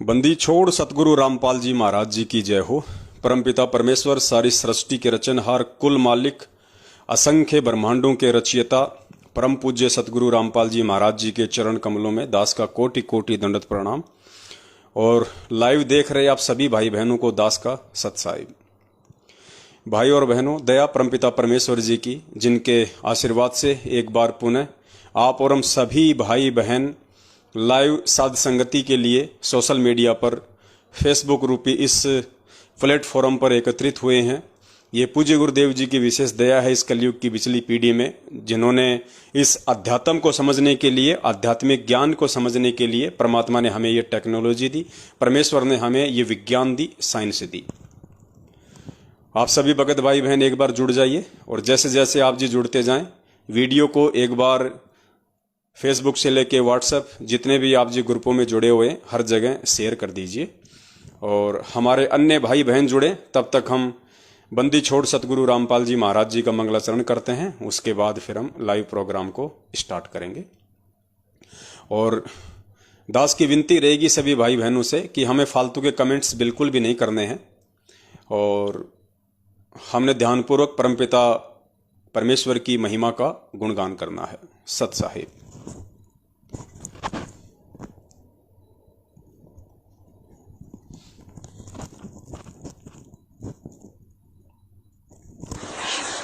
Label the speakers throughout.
Speaker 1: बंदी छोड़ सतगुरु रामपाल जी महाराज जी की जय हो। परमपिता परमेश्वर सारी सृष्टि के रचनहार, कुल मालिक, असंख्य ब्रह्मांडों के रचयिता परम पूज्य सतगुरु रामपाल जी महाराज जी के चरण कमलों में दास का कोटि कोटि दंडवत प्रणाम। और लाइव देख रहे आप सभी भाई बहनों को दास का सत्साहिब। भाई और बहनों, दया परमपिता परमेश्वर जी की, जिनके आशीर्वाद से एक बार पुनः आप और हम सभी भाई बहन लाइव साध संगति के लिए सोशल मीडिया पर फेसबुक रूपी इस प्लेटफॉर्म पर एकत्रित हुए हैं। ये पूज्य गुरुदेव जी की विशेष दया है इस कलयुग की पिछली पीढ़ी में, जिन्होंने इस अध्यात्म को समझने के लिए, आध्यात्मिक ज्ञान को समझने के लिए परमात्मा ने हमें ये टेक्नोलॉजी दी, परमेश्वर ने हमें ये विज्ञान दी, साइंस दी। आप सभी भगत भाई बहन एक बार जुड़ जाइए, और जैसे जैसे आप जी जुड़ते जाएं, वीडियो को एक बार फेसबुक से लेके व्हाट्सएप, जितने भी आप जी ग्रुपों में जुड़े हुए हैं, हर जगह शेयर कर दीजिए। और हमारे अन्य भाई बहन जुड़े, तब तक हम बंदी छोड़ सतगुरु रामपाल जी महाराज जी का मंगलाचरण करते हैं। उसके बाद फिर हम लाइव प्रोग्राम को स्टार्ट करेंगे। और दास की विनती रहेगी सभी भाई बहनों से कि हमें फालतू के कमेंट्स बिल्कुल भी नहीं करने हैं, और हमने ध्यानपूर्वक परमपिता परमेश्वर की महिमा का गुणगान करना है। सत साहिब।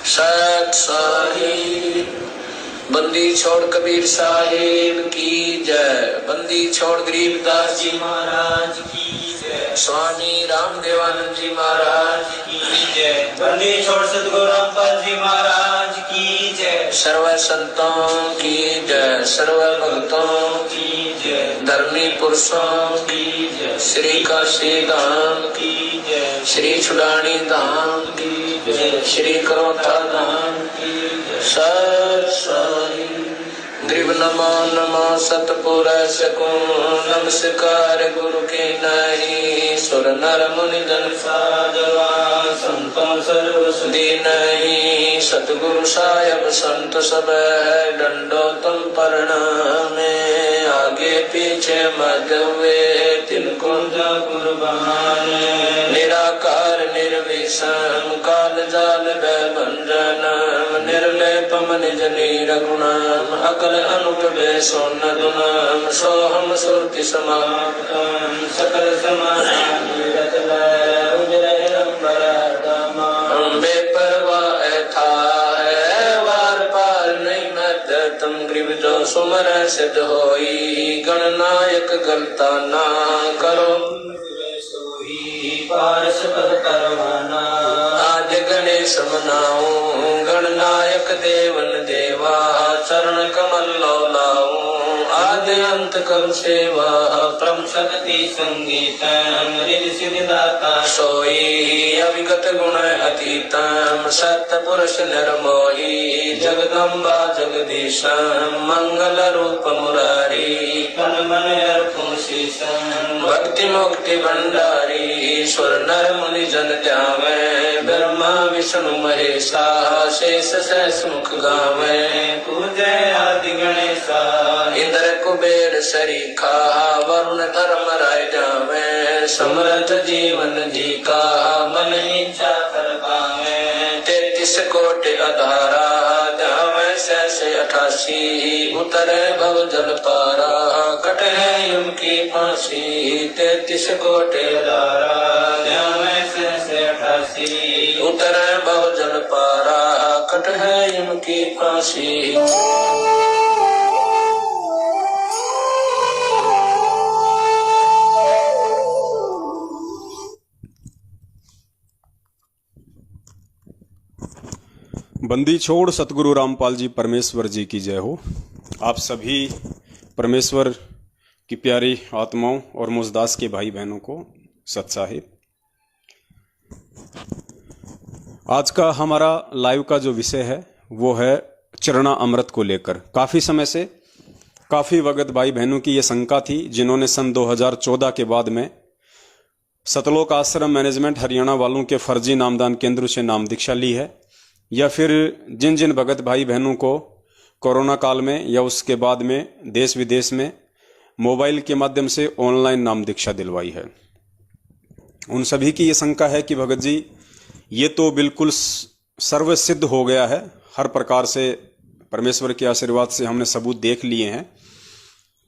Speaker 2: सत साहिब। बंदी छोड़ कबीर साहिब की जय। बंदी छोड़ गरीबदास जी महाराज की जय। स्वामी रामदेवानंद जी महाराज की जय। बंदी छोड़ सतगुरु रामपाल जी महाराज की जय। सर्व संतों की जय, सर्व भक्तों की जय, धर्मी पुरुषों की जय, श्री काशी धाम की जय, श्री छुड़ानी धाम की जय, श्री करोता धाम की जय। सत साहिब। ग्रीव नमो नमो सतपुर सकूं, नमस्कार गुरु के नहीं, सुर नर मुनि जन साधवा, संतों सर्व सुधी नहीं, सतगुरु साहिब संत सब है, डंडो तुम प्रणामे, आगे पीछे मत हुए तिनको जा कुर्बान, निराकार निर्विषम काल जाल भंजनम, निर्लेपम निज नीर गुणम, अकल अनुप सोन दुनम, सोहम सुरति समाप्तम, सकल समाधान बेपरवाह था है, वार पार नहीं मत तुम ग्रीव जो सुमर सिद्ध होई, गणनायक गलता ना करो पारस पद परवाना, आज गणेश मनाऊं गणनायक देवन देवा, चरण कमल लाऊं आदि अंत कर सेवा, परम शक्ति संगीतम रिद्धि सिद्धि दाता सोई, अविगत गुण अतीतम सत्य पुरुष निर्मोही, जगदम्बा जगदीशम मंगल रूप मुरारी, तन मन अर्पण शीशम भक्ति मुक्ति भंडारी, ईश्वर नर मुनि जन जावे, ब्रह्मा विष्णु महेशा, शेष सहस मुख गावे, पूजे आदि गणेशा, इंद्र कुबेर सरीखा, वरुण धर्म राय जावे, समर्थ जीवन जी का, मन इच्छा कर पावे, 33 कोटि अधारा, जावे सहसे 88, उतरे भव जल पारा, कट है यम की फांसी, 33 कोटि अधारा, जावे सहसे 88, उतरे भव जल पारा, कट है यम की फांसी।
Speaker 1: बंदी छोड़ सतगुरु रामपाल जी परमेश्वर जी की जय हो। आप सभी परमेश्वर की प्यारी आत्माओं और मुझदास के भाई बहनों को सत साहिब। आज का हमारा लाइव का जो विषय है वो है चरणा अमृत को लेकर। काफ़ी समय से काफ़ी भगत भाई बहनों की ये शंका थी, जिन्होंने सन 2014 के बाद में सतलोक आश्रम मैनेजमेंट हरियाणा वालों के फर्जी नामदान केंद्र से नाम दीक्षा ली है, या फिर जिन जिन भगत भाई बहनों को कोरोना काल में या उसके बाद में देश विदेश में मोबाइल के माध्यम से ऑनलाइन नाम दीक्षा दिलवाई है। उन सभी की ये शंका है कि भगत जी ये तो बिल्कुल सर्वसिद्ध हो गया है, हर प्रकार से परमेश्वर के आशीर्वाद से हमने सबूत देख लिए हैं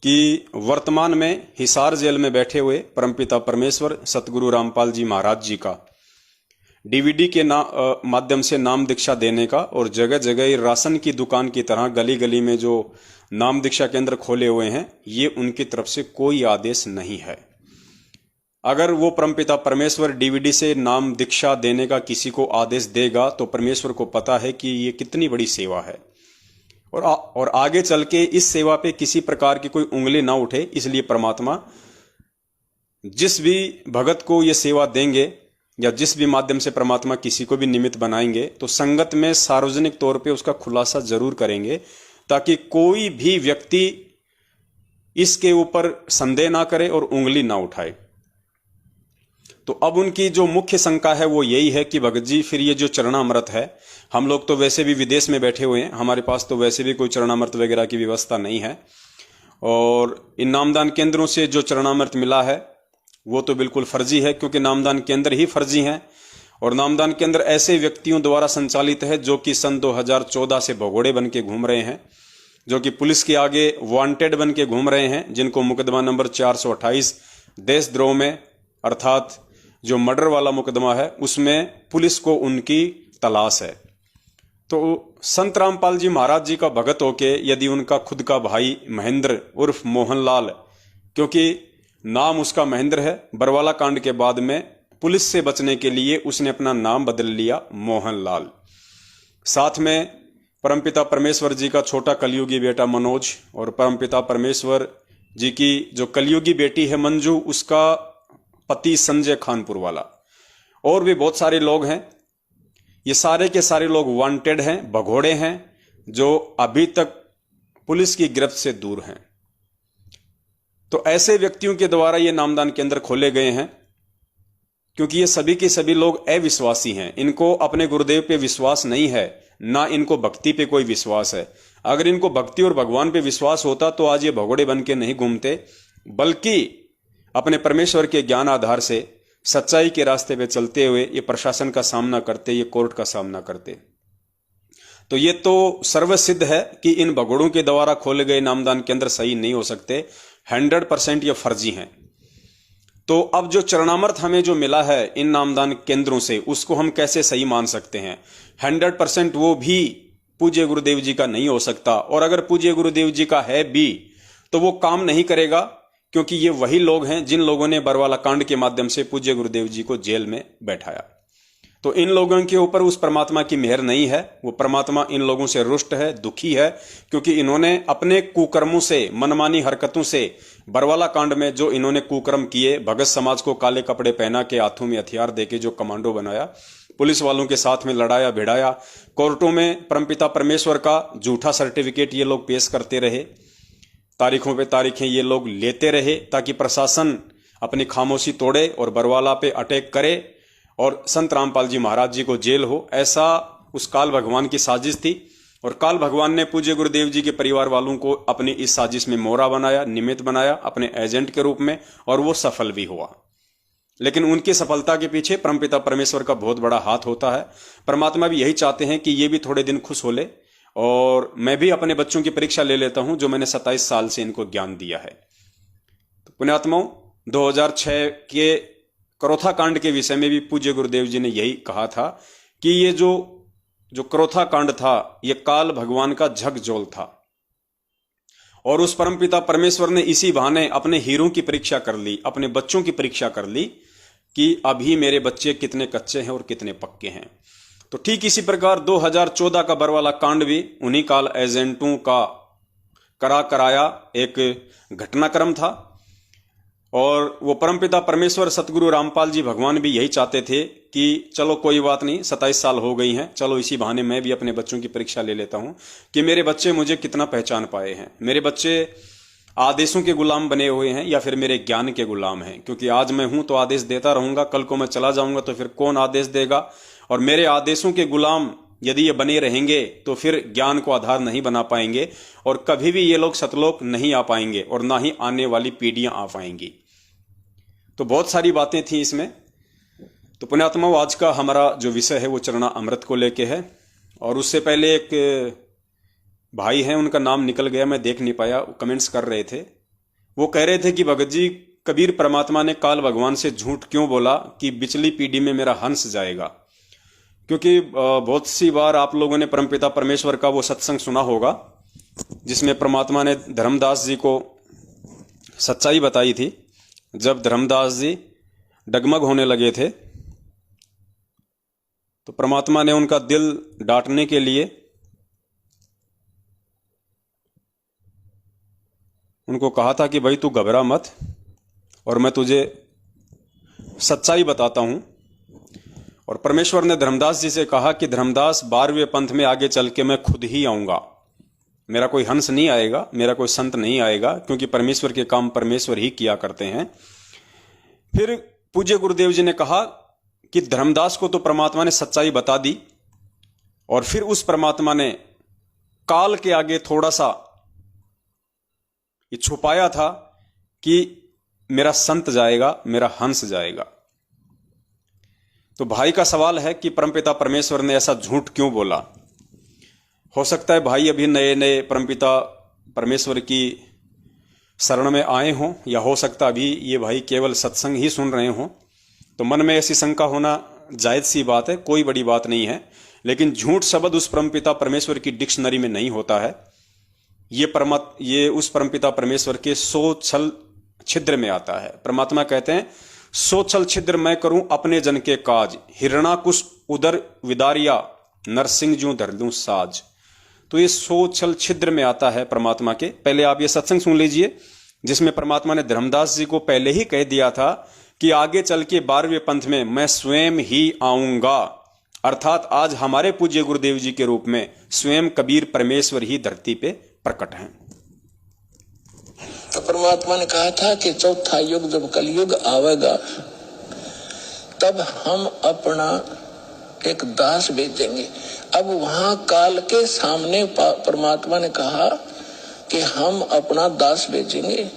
Speaker 1: कि वर्तमान में हिसार जेल में बैठे हुए परमपिता परमेश्वर सतगुरु रामपाल जी महाराज जी का डीवीडी के माध्यम से नाम दीक्षा देने का और जगह जगह राशन की दुकान की तरह गली गली में जो नाम दीक्षा केंद्र खोले हुए हैं, ये उनकी तरफ से कोई आदेश नहीं है। अगर वो परमपिता परमेश्वर डीवीडी से नाम दीक्षा देने का किसी को आदेश देगा तो परमेश्वर को पता है कि ये कितनी बड़ी सेवा है और आगे चल के इस सेवा पे किसी प्रकार की कोई उंगली ना उठे, इसलिए परमात्मा जिस भी भगत को ये सेवा देंगे या जिस भी माध्यम से परमात्मा किसी को भी निमित्त बनाएंगे तो संगत में सार्वजनिक तौर पे उसका खुलासा जरूर करेंगे, ताकि कोई भी व्यक्ति इसके ऊपर संदेह ना करे और उंगली ना उठाए। तो अब उनकी जो मुख्य शंका है वो यही है कि भगत जी फिर ये जो चरणामृत है, हम लोग तो वैसे भी विदेश में बैठे हुए हैं, हमारे पास तो वैसे भी कोई चरणामृत वगैरह की व्यवस्था नहीं है, और इन नामदान केंद्रों से जो चरणामृत मिला है वो तो बिल्कुल फर्जी है, क्योंकि नामदान केंद्र ही फर्जी हैं और नामदान केंद्र ऐसे व्यक्तियों द्वारा संचालित है जो कि सन 2014 से भगोड़े बन के घूम रहे हैं, जो कि पुलिस के आगे वांटेड बन के घूम रहे हैं, जिनको मुकदमा नंबर 428 देशद्रोह में अर्थात जो मर्डर वाला मुकदमा है उसमें पुलिस को उनकी तलाश है। तो संत रामपाल जी महाराज जी का भगत होके यदि उनका खुद का भाई महेंद्र उर्फ मोहनलाल, क्योंकि नाम उसका महेंद्र है, बरवाला कांड के बाद में पुलिस से बचने के लिए उसने अपना नाम बदल लिया मोहनलाल, साथ में परमपिता परमेश्वर जी का छोटा कलयुगी बेटा मनोज और परमपिता परमेश्वर जी की जो कलयुगी बेटी है मंजू, उसका पति संजय खानपुर वाला, और भी बहुत सारे लोग हैं। ये सारे के सारे लोग वांटेड हैं, भगोड़े हैं, जो अभी तक पुलिस की गिरफ्त से दूर हैं। तो ऐसे व्यक्तियों के द्वारा ये नामदान केंद्र खोले गए हैं, क्योंकि ये सभी के सभी लोग अविश्वासी हैं, इनको अपने गुरुदेव पे विश्वास नहीं है, ना इनको भक्ति पे कोई विश्वास है। अगर इनको भक्ति और भगवान पे विश्वास होता तो आज ये भगोड़े बन के नहीं घूमते, बल्कि अपने परमेश्वर के ज्ञान आधार से सच्चाई के रास्ते पे चलते हुए ये प्रशासन का सामना करते, ये कोर्ट का सामना करते। तो ये तो सर्वसिद्ध है कि इन भगोड़ों के द्वारा खोले गए नामदान केंद्र सही नहीं हो सकते, 100% ये फर्जी हैं। तो अब जो चरणामृत हमें जो मिला है इन नामदान केंद्रों से, उसको हम कैसे सही मान सकते हैं? 100% वो भी पूज्य गुरुदेव जी का नहीं हो सकता, और अगर पूज्य गुरुदेव जी का है भी तो वो काम नहीं करेगा, क्योंकि ये वही लोग हैं जिन लोगों ने बरवाला कांड के माध्यम से पूज्य गुरुदेव जी को जेल में बैठाया। तो इन लोगों के ऊपर उस परमात्मा की मेहर नहीं है, वो परमात्मा इन लोगों से रुष्ट है, दुखी है, क्योंकि इन्होंने अपने कुकर्मों से, मनमानी हरकतों से, बरवाला कांड में जो इन्होंने कुकर्म किए, भगत समाज को काले कपड़े पहना के हाथों में हथियार देके जो कमांडो बनाया, पुलिस वालों के साथ में लड़ाया भिड़ाया, कोर्टों में परमपिता परमेश्वर का झूठा सर्टिफिकेट ये लोग पेश करते रहे, तारीखों पे तारीखें ये लोग लेते रहे, ताकि प्रशासन अपनी खामोशी तोड़े और बरवाला पे अटैक करे और संत रामपाल जी महाराज जी को जेल हो। ऐसा उस काल भगवान की साजिश थी, और काल भगवान ने पूज्य गुरुदेव जी के परिवार वालों को अपनी इस साजिश में मोहरा बनाया, निमित्त बनाया अपने एजेंट के रूप में, और वो सफल भी हुआ। लेकिन उनकी सफलता के पीछे परमपिता परमेश्वर का बहुत बड़ा हाथ होता है। परमात्मा भी यही चाहते हैं कि ये भी थोड़े दिन खुश हो ले, और मैं भी अपने बच्चों की परीक्षा ले लेता हूं जो मैंने 27 साल से इनको ज्ञान दिया है। तो पुण्यात्माओं, 2006 के करोथा कांड के विषय में भी पूज्य गुरुदेव जी ने यही कहा था कि ये जो करोथा कांड था, ये काल भगवान का झकझोल था, और उस परमपिता परमेश्वर ने इसी बहाने अपने हीरों की परीक्षा कर ली, अपने बच्चों की परीक्षा कर ली कि अभी मेरे बच्चे कितने कच्चे हैं और कितने पक्के हैं। तो ठीक इसी प्रकार 2014 का बरवाला कांड भी उन्हीं काल एजेंटों का कराया एक घटनाक्रम था, और वो परमपिता परमेश्वर सतगुरु रामपाल जी भगवान भी यही चाहते थे कि चलो कोई बात नहीं, 27 साल हो गई हैं, चलो इसी बहाने मैं भी अपने बच्चों की परीक्षा ले लेता हूं कि मेरे बच्चे मुझे कितना पहचान पाए हैं, मेरे बच्चे आदेशों के गुलाम बने हुए हैं या फिर मेरे ज्ञान के गुलाम हैं। क्योंकि आज मैं हूं तो आदेश देता रहूंगा, कल को मैं चला जाऊंगा तो फिर कौन आदेश देगा, और मेरे आदेशों के गुलाम यदि ये बने रहेंगे तो फिर ज्ञान को आधार नहीं बना पाएंगे और कभी भी ये लोग सतलोक नहीं आ पाएंगे और ना ही आने वाली पीढ़ियां आ पाएंगी। तो बहुत सारी बातें थी इसमें। तो पुण्यात्माओं, आज का हमारा जो विषय है वो चरणामृत को लेके है। और उससे पहले एक भाई हैं, उनका नाम निकल गया, मैं देख नहीं पाया, कमेंट्स कर रहे थे। वो कह रहे थे कि भगत जी, कबीर परमात्मा ने काल भगवान से झूठ क्यों बोला कि बिचली पीढ़ी में मेरा हंस जाएगा। क्योंकि बहुत सी बार आप लोगों ने परमपिता परमेश्वर का वो सत्संग सुना होगा जिसमें परमात्मा ने धर्मदास जी को सच्चाई बताई थी। जब धर्मदास जी डगमग होने लगे थे तो परमात्मा ने उनका दिल डांटने के लिए उनको कहा था कि भाई तू घबरा मत और मैं तुझे सच्चाई बताता हूं। और परमेश्वर ने धर्मदास जी से कहा कि धर्मदास, 12वें पंथ में आगे चल के मैं खुद ही आऊंगा, मेरा कोई हंस नहीं आएगा, मेरा कोई संत नहीं आएगा, क्योंकि परमेश्वर के काम परमेश्वर ही किया करते हैं। फिर पूज्य गुरुदेव जी ने कहा कि धर्मदास को तो परमात्मा ने सच्चाई बता दी और फिर उस परमात्मा ने काल के आगे थोड़ा सा ये छुपाया था कि मेरा संत जाएगा, मेरा हंस जाएगा। तो भाई का सवाल है कि परमपिता परमेश्वर ने ऐसा झूठ क्यों बोला। हो सकता है भाई अभी नए नए परमपिता परमेश्वर की शरण में आए हों, या हो सकता अभी ये भाई केवल सत्संग ही सुन रहे हों। तो मन में ऐसी शंका होना जायज सी बात है, कोई बड़ी बात नहीं है। लेकिन झूठ शब्द उस परमपिता परमेश्वर की डिक्शनरी में नहीं होता है। ये उस परमपिता परमेश्वर के 100 छल छिद्र में आता है। परमात्मा कहते हैं 100 छल छिद्र मैं करूं अपने जन के काज, हिरणाकुश उदर विदारिया नरसिंह जूं धर दूं साज। तो ये 100 छल छिद्र में आता है परमात्मा के। पहले आप ये सत्संग सुन लीजिए जिसमें परमात्मा ने धर्मदास जी को पहले ही कह दिया था कि आगे चल के 12वें पंथ में मैं स्वयं ही आऊंगा। अर्थात आज हमारे पूज्य गुरुदेव जी के रूप में स्वयं कबीर परमेश्वर ही धरती पे प्रकट हैं।
Speaker 2: तो परमात्मा ने कहा था कि चौथा युग जब कलयुग आवेगा तब हम अपना एक दास भेजेंगे। अब वहां काल के सामने परमात्मा ने कहा कि हम अपना दास भेजेंगे।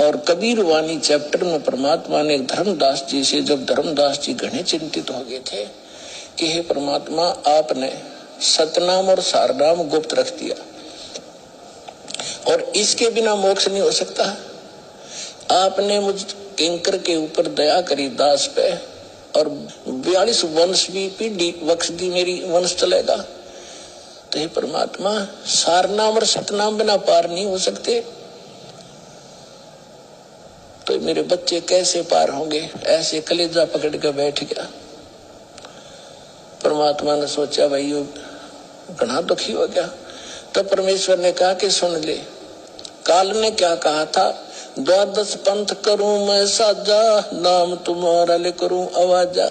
Speaker 2: और कबीर वाणी चैप्टर में परमात्मा ने धर्मदास जी से, जब धर्मदास जी घने चिंतित हो गए थे कि हे परमात्मा, आपने सतनाम और सारनाम गुप्त रख दिया और इसके बिना मोक्ष नहीं हो सकता। आपने मुझ किंकर के ऊपर दया करी दास पे और 42 वंश भी पीढ़ी बख्श दी, मेरी वंश चलेगा। तो हे परमात्मा, सारनाम और सतनाम बिना पार नहीं हो सकते, तो मेरे बच्चे कैसे पार होंगे। ऐसे कलेजा पकड़ के बैठ गया। परमात्मा ने सोचा भाई ये घना दुखी हो गया। तो परमेश्वर ने कहा कि सुन ले, काल ने क्या कहा था, 12 पंथ करूं मैं साजा, नाम तुम्हारा ले करूं आवाजा।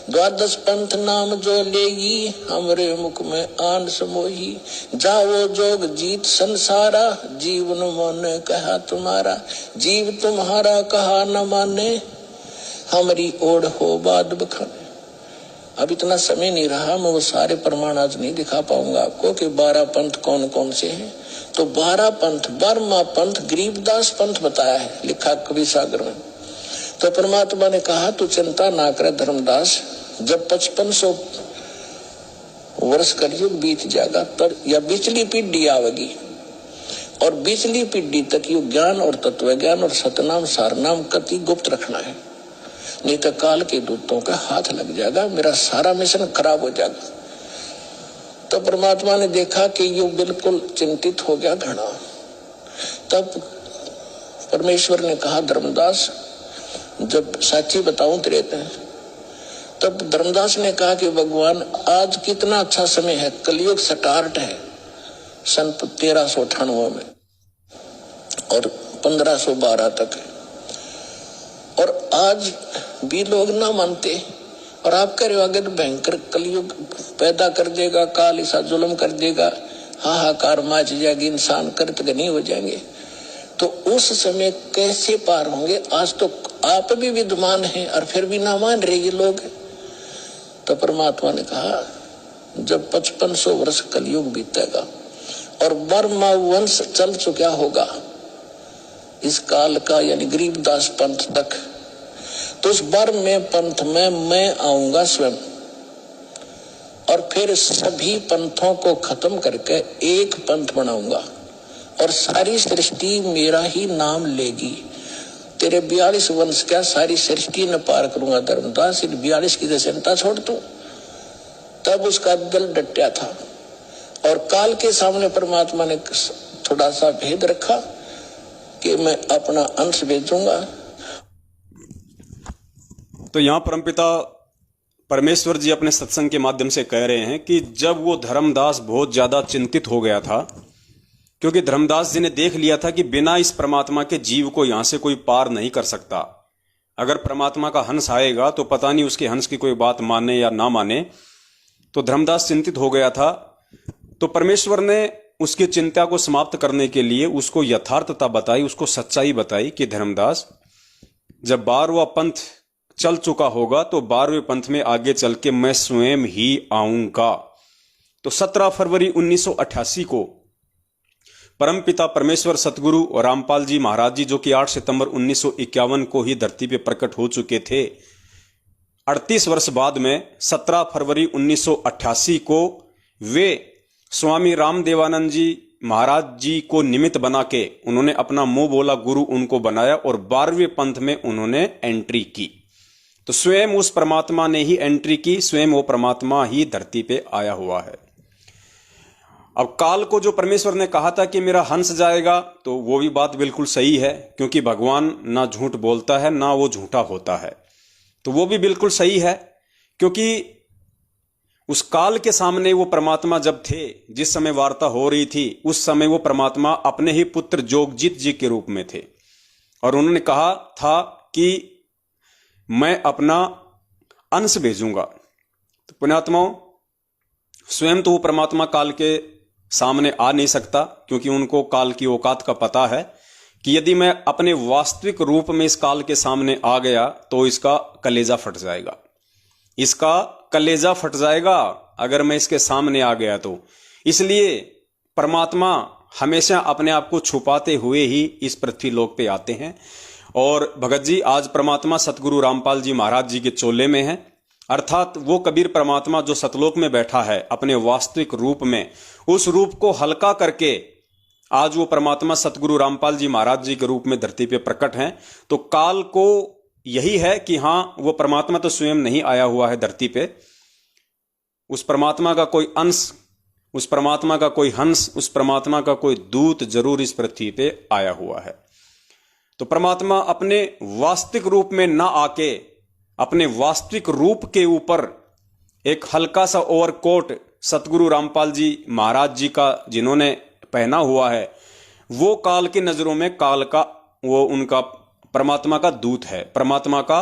Speaker 2: 12 पंथ नाम जो लेगी, हमरे मुख में आन समोही। जाओ जोग जीत संसारा, जीवन माने कहा तुम्हारा। जीव तुम्हारा कहा न माने, हमारी ओढ़ हो बाद बखाने। अब इतना समय नहीं रहा, मैं वो सारे प्रमाण आज नहीं दिखा पाऊंगा आपको कि 12 पंथ कौन कौन से हैं। तो 12 पंथ, 12वां पंथ गरीबदास पंथ बताया है, लिखा कवि सागर में। तो परमात्मा ने कहा तू चिंता ना करे धर्मदास, जब 5500 वर्ष कलयुग बीत जाएगा तब या बिचली पीढ़ी आवेगी और बिचली पीढ़ी तक यु ज्ञान और तत्व ज्ञान और सतनाम सारनाम कति गुप्त रखना है, नहीं तो काल के दूतों का हाथ लग जाएगा, मेरा सारा मिशन खराब हो जाएगा। तो परमात्मा ने देखा कि ये बिल्कुल चिंतित हो गया घना। तब परमेश्वर ने कहा धर्मदास, जब साची बताऊं तेरे ते, तब धर्मदास ने कहा कि भगवान आज कितना अच्छा समय है, कलयुग स्टार्ट है सन 1398 में और 1512 तक है। और आज भी लोग ना मानते और आप कह रहे हो आगे तो भयंकर कलयुग पैदा कर देगा, काल ऐसा जुल्म कर देगा, हाहाकार मच जाएगी, इंसान कृत नहीं हो जाएंगे। तो उस समय कैसे पार होंगे। आज तो आप भी विद्वान हैं और फिर भी ना मान रहे ये लोग। तो परमात्मा ने कहा जब 5500 वर्ष कलयुग बीतेगा और बर्मा वंश चल चुका होगा इस काल का, यानी गरीबदास पंथ तक, तो उस बर्मे पंथ में मैं आऊंगा स्वयं और फिर सभी पंथों को खत्म करके एक पंथ बनाऊंगा और सारी सृष्टि मेरा ही नाम लेगी। तेरे 42 वंश क्या सारी सृष्टि न पार करूंगा धर्मदास, इन 42 की चिंता छोड़ तू। तब उसका दिल डटा था और काल के सामने परमात्मा ने थोड़ा सा भेद रखा कि मैं अपना अंश भेजूंगा।
Speaker 1: तो यहाँ परमपिता परमेश्वर जी अपने सत्संग के माध्यम से कह रहे हैं कि जब वो धर्मदास बहुत ज्यादा चिंतित हो गया था, क्योंकि धर्मदास जी ने देख लिया था कि बिना इस परमात्मा के जीव को यहां से कोई पार नहीं कर सकता। अगर परमात्मा का हंस आएगा तो पता नहीं उसके हंस की कोई बात माने या ना माने। तो धर्मदास चिंतित हो गया था। तो परमेश्वर ने उसकी चिंता को समाप्त करने के लिए उसको यथार्थता बताई, उसको सच्चाई बताई कि धर्मदास, जब 12वां पंथ चल चुका होगा तो 12वें पंथ में आगे चल के मैं स्वयं ही आऊंगा। तो 17 फरवरी 1988 को परमपिता परमेश्वर सतगुरु और रामपाल जी महाराज जी, जो कि 8 सितंबर 1951 को ही धरती पे प्रकट हो चुके थे, 38 वर्ष बाद में 17 फरवरी 1988 को वे स्वामी रामदेवानंद जी महाराज जी को निमित्त बना के उन्होंने अपना मुंह बोला गुरु उनको बनाया और 12वें पंथ में उन्होंने एंट्री की। तो स्वयं उस परमात्मा ने ही एंट्री की, स्वयं वो परमात्मा ही धरती पे आया हुआ है। अब काल को जो परमेश्वर ने कहा था कि मेरा हंस जाएगा, तो वो भी बात बिल्कुल सही है, क्योंकि भगवान ना झूठ बोलता है ना वो झूठा होता है। तो वो भी बिल्कुल सही है, क्योंकि उस काल के सामने वो परमात्मा जब थे, जिस समय वार्ता हो रही थी, उस समय वो परमात्मा अपने ही पुत्र जोगजीत जी के रूप में थे और उन्होंने कहा था कि मैं अपना अंश भेजूंगा। तो पुण्यात्माओं, स्वयं तो वो परमात्मा काल के सामने आ नहीं सकता, क्योंकि उनको काल की औकात का पता है कि यदि मैं अपने वास्तविक रूप में इस काल के सामने आ गया तो इसका कलेजा फट जाएगा, इसका कलेजा फट जाएगा अगर मैं इसके सामने आ गया तो। इसलिए परमात्मा हमेशा अपने आप को छुपाते हुए ही इस पृथ्वी लोक पे आते हैं। और भगत जी, आज परमात्मा सतगुरु रामपाल जी महाराज जी के चोले में है, अर्थात वो कबीर परमात्मा जो सतलोक में बैठा है अपने वास्तविक रूप में, उस रूप को हल्का करके आज वो परमात्मा सतगुरु रामपाल जी महाराज जी के रूप में धरती पे प्रकट हैं। तो काल को यही है कि हाँ, वो परमात्मा तो स्वयं नहीं आया हुआ है धरती पे, उस परमात्मा का कोई अंश, उस परमात्मा का कोई हंस, उस परमात्मा का कोई दूत जरूर इस पृथ्वी पे आया हुआ है। तो परमात्मा अपने वास्तविक रूप में ना आके अपने वास्तविक रूप के ऊपर एक हल्का सा ओवरकोट सतगुरु रामपाल जी महाराज जी का जिन्होंने पहना हुआ है, वो काल की नजरों में काल का, वो उनका परमात्मा का दूत है, परमात्मा का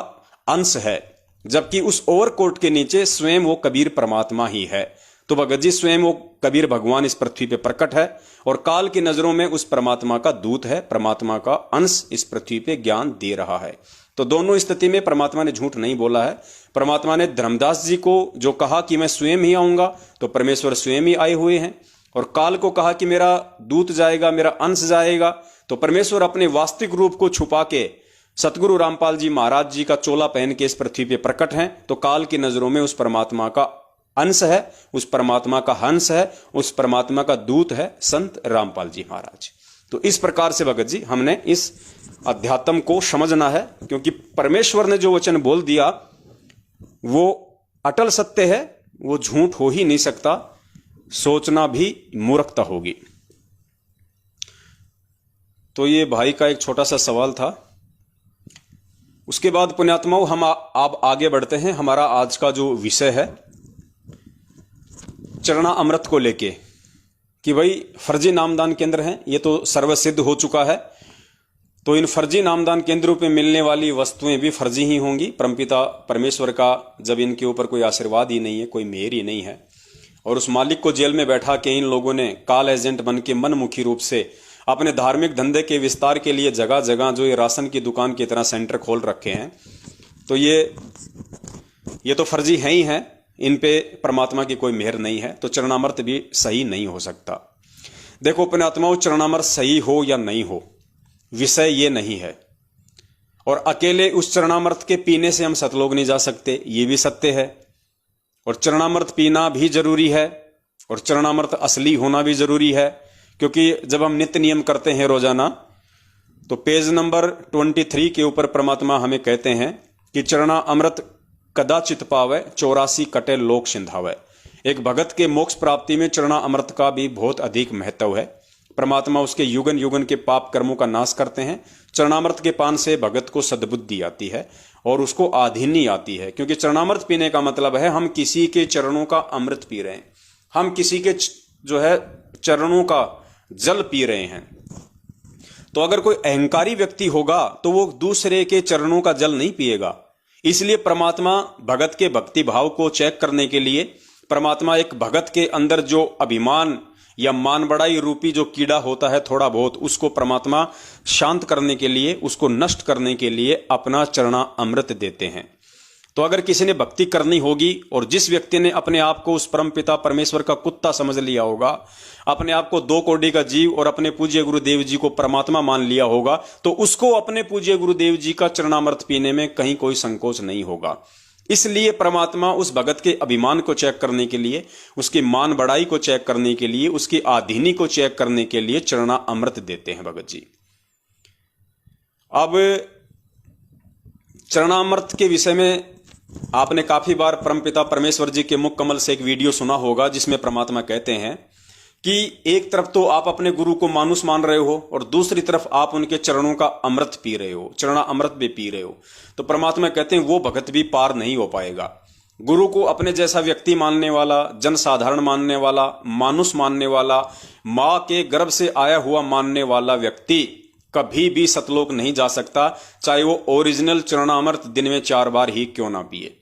Speaker 1: अंश है, जबकि उस ओवरकोट के नीचे स्वयं वो कबीर परमात्मा ही है। तो भगत जी, स्वयं वो कबीर भगवान इस पृथ्वी पे प्रकट है और काल की नजरों में उस परमात्मा का दूत है, परमात्मा का अंश इस पृथ्वी पे ज्ञान दे रहा है। तो दोनों स्थिति में परमात्मा ने झूठ नहीं बोला है। परमात्मा ने धर्मदास जी को जो कहा कि मैं स्वयं ही आऊंगा, तो परमेश्वर स्वयं ही आए हुए हैं, और काल को कहा कि मेरा दूत जाएगा, मेरा अंश जाएगा, तो परमेश्वर अपने वास्तविक रूप को छुपा के सतगुरु रामपाल जी महाराज जी का चोला पहन के इस पृथ्वी पे प्रकट हैं। तो काल की नजरों में उस परमात्मा का अंश है, उस परमात्मा का हंस है, उस परमात्मा का दूत है संत रामपाल जी महाराज। तो इस प्रकार से भगत जी हमने इस अध्यात्म को समझना है, क्योंकि परमेश्वर ने जो वचन बोल दिया वो अटल सत्य है, वो झूठ हो ही नहीं सकता, सोचना भी मूर्खता होगी। तो ये भाई का एक छोटा सा सवाल था। उसके बाद पुण्यात्माओं, हम आप आगे बढ़ते हैं। हमारा आज का जो विषय है चरणा अमृत को लेके, कि भाई फर्जी नामदान केंद्र हैं, ये तो सर्वसिद्ध हो चुका है। तो इन फर्जी नामदान केंद्रों पे मिलने वाली वस्तुएं भी फर्जी ही होंगी। परमपिता परमेश्वर का जब इनके ऊपर कोई आशीर्वाद ही नहीं है, कोई मेहर ही नहीं है, और उस मालिक को जेल में बैठा के इन लोगों ने काल एजेंट बन के मनमुखी रूप से अपने धार्मिक धंधे के विस्तार के लिए जगह जगह जो ये राशन की दुकान की तरह सेंटर खोल रखे हैं, तो ये तो फर्जी है ही हैं। इन पे परमात्मा की कोई मेहर नहीं है, तो चरणामृत भी सही नहीं हो सकता। देखो पुण्यात्माओं, चरणामृत सही हो या नहीं हो विषय ये नहीं है, और अकेले उस चरणामृत के पीने से हम सतलोक नहीं जा सकते, ये भी सत्य है। और चरणामृत पीना भी जरूरी है, और चरणामृत असली होना भी जरूरी है, क्योंकि जब हम नित्य नियम करते हैं रोजाना, तो पेज नंबर 23 के ऊपर परमात्मा हमें कहते हैं कि चरणा अमृत कदाचित पावे 84 कटे लोक सिंधावे। एक भगत के मोक्ष प्राप्ति में चरणा अमृत का भी बहुत अधिक महत्व है। परमात्मा उसके युगन युगन के पाप कर्मों का नाश करते हैं। चरणामृत के पान से भगत को सद्बुद्धि आती है और उसको आधीनी आती है, क्योंकि चरणामृत पीने का मतलब है हम किसी के चरणों का अमृत पी रहे हैं, हम किसी के जो है चरणों का जल पी रहे हैं। तो अगर कोई अहंकारी व्यक्ति होगा तो वो दूसरे के चरणों का जल नहीं पिएगा। इसलिए परमात्मा भगत के भक्ति भाव को चेक करने के लिए परमात्मा एक भगत के अंदर जो अभिमान या मान बड़ाई रूपी जो कीड़ा होता है थोड़ा बहुत, उसको परमात्मा शांत करने के लिए, उसको नष्ट करने के लिए अपना चरणा अमृत देते हैं। तो अगर किसी ने भक्ति करनी होगी और जिस व्यक्ति ने अपने आप को उस परमपिता परमेश्वर का कुत्ता समझ लिया होगा, अपने आप को 2 कोटि का जीव और अपने पूज्य गुरुदेव जी को परमात्मा मान लिया होगा, तो उसको अपने पूज्य गुरुदेव जी का चरणामृत पीने में कहीं कोई संकोच नहीं होगा। इसलिए परमात्मा उस भगत के अभिमान को चेक करने के लिए, उसकी मान बढ़ाई को चेक करने के लिए, उसकी आधीनी को चेक करने के लिए चरणा अमृत देते हैं भगत जी। अब चरणामृत के विषय में आपने काफी बार परमपिता परमेश्वर जी के मुख कमल से एक वीडियो सुना होगा, जिसमें परमात्मा कहते हैं कि एक तरफ तो आप अपने गुरु को मानुष मान रहे हो और दूसरी तरफ आप उनके चरणों का अमृत पी रहे हो, चरणा अमृत भी पी रहे हो। तो परमात्मा कहते हैं वो भगत भी पार नहीं हो पाएगा। गुरु को अपने जैसा व्यक्ति मानने वाला, जन साधारण मानने वाला, मानुष मानने वाला, मां के गर्भ से आया हुआ मानने वाला व्यक्ति कभी भी सतलोक नहीं जा सकता, चाहे वो ओरिजिनल चरणामृत दिन में 4 बार ही क्यों ना पिए।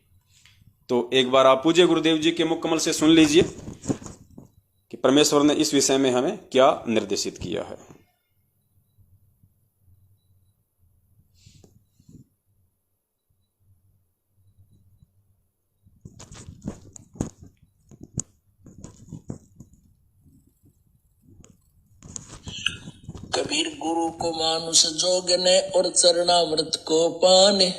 Speaker 1: तो एक बार आप पूज्य गुरुदेव जी के मुख कमल से सुन लीजिए कि परमेश्वर ने इस विषय में हमें क्या निर्देशित किया है।
Speaker 2: कबीर गुरु को मानुष जोगने और चरणामृत को पाने,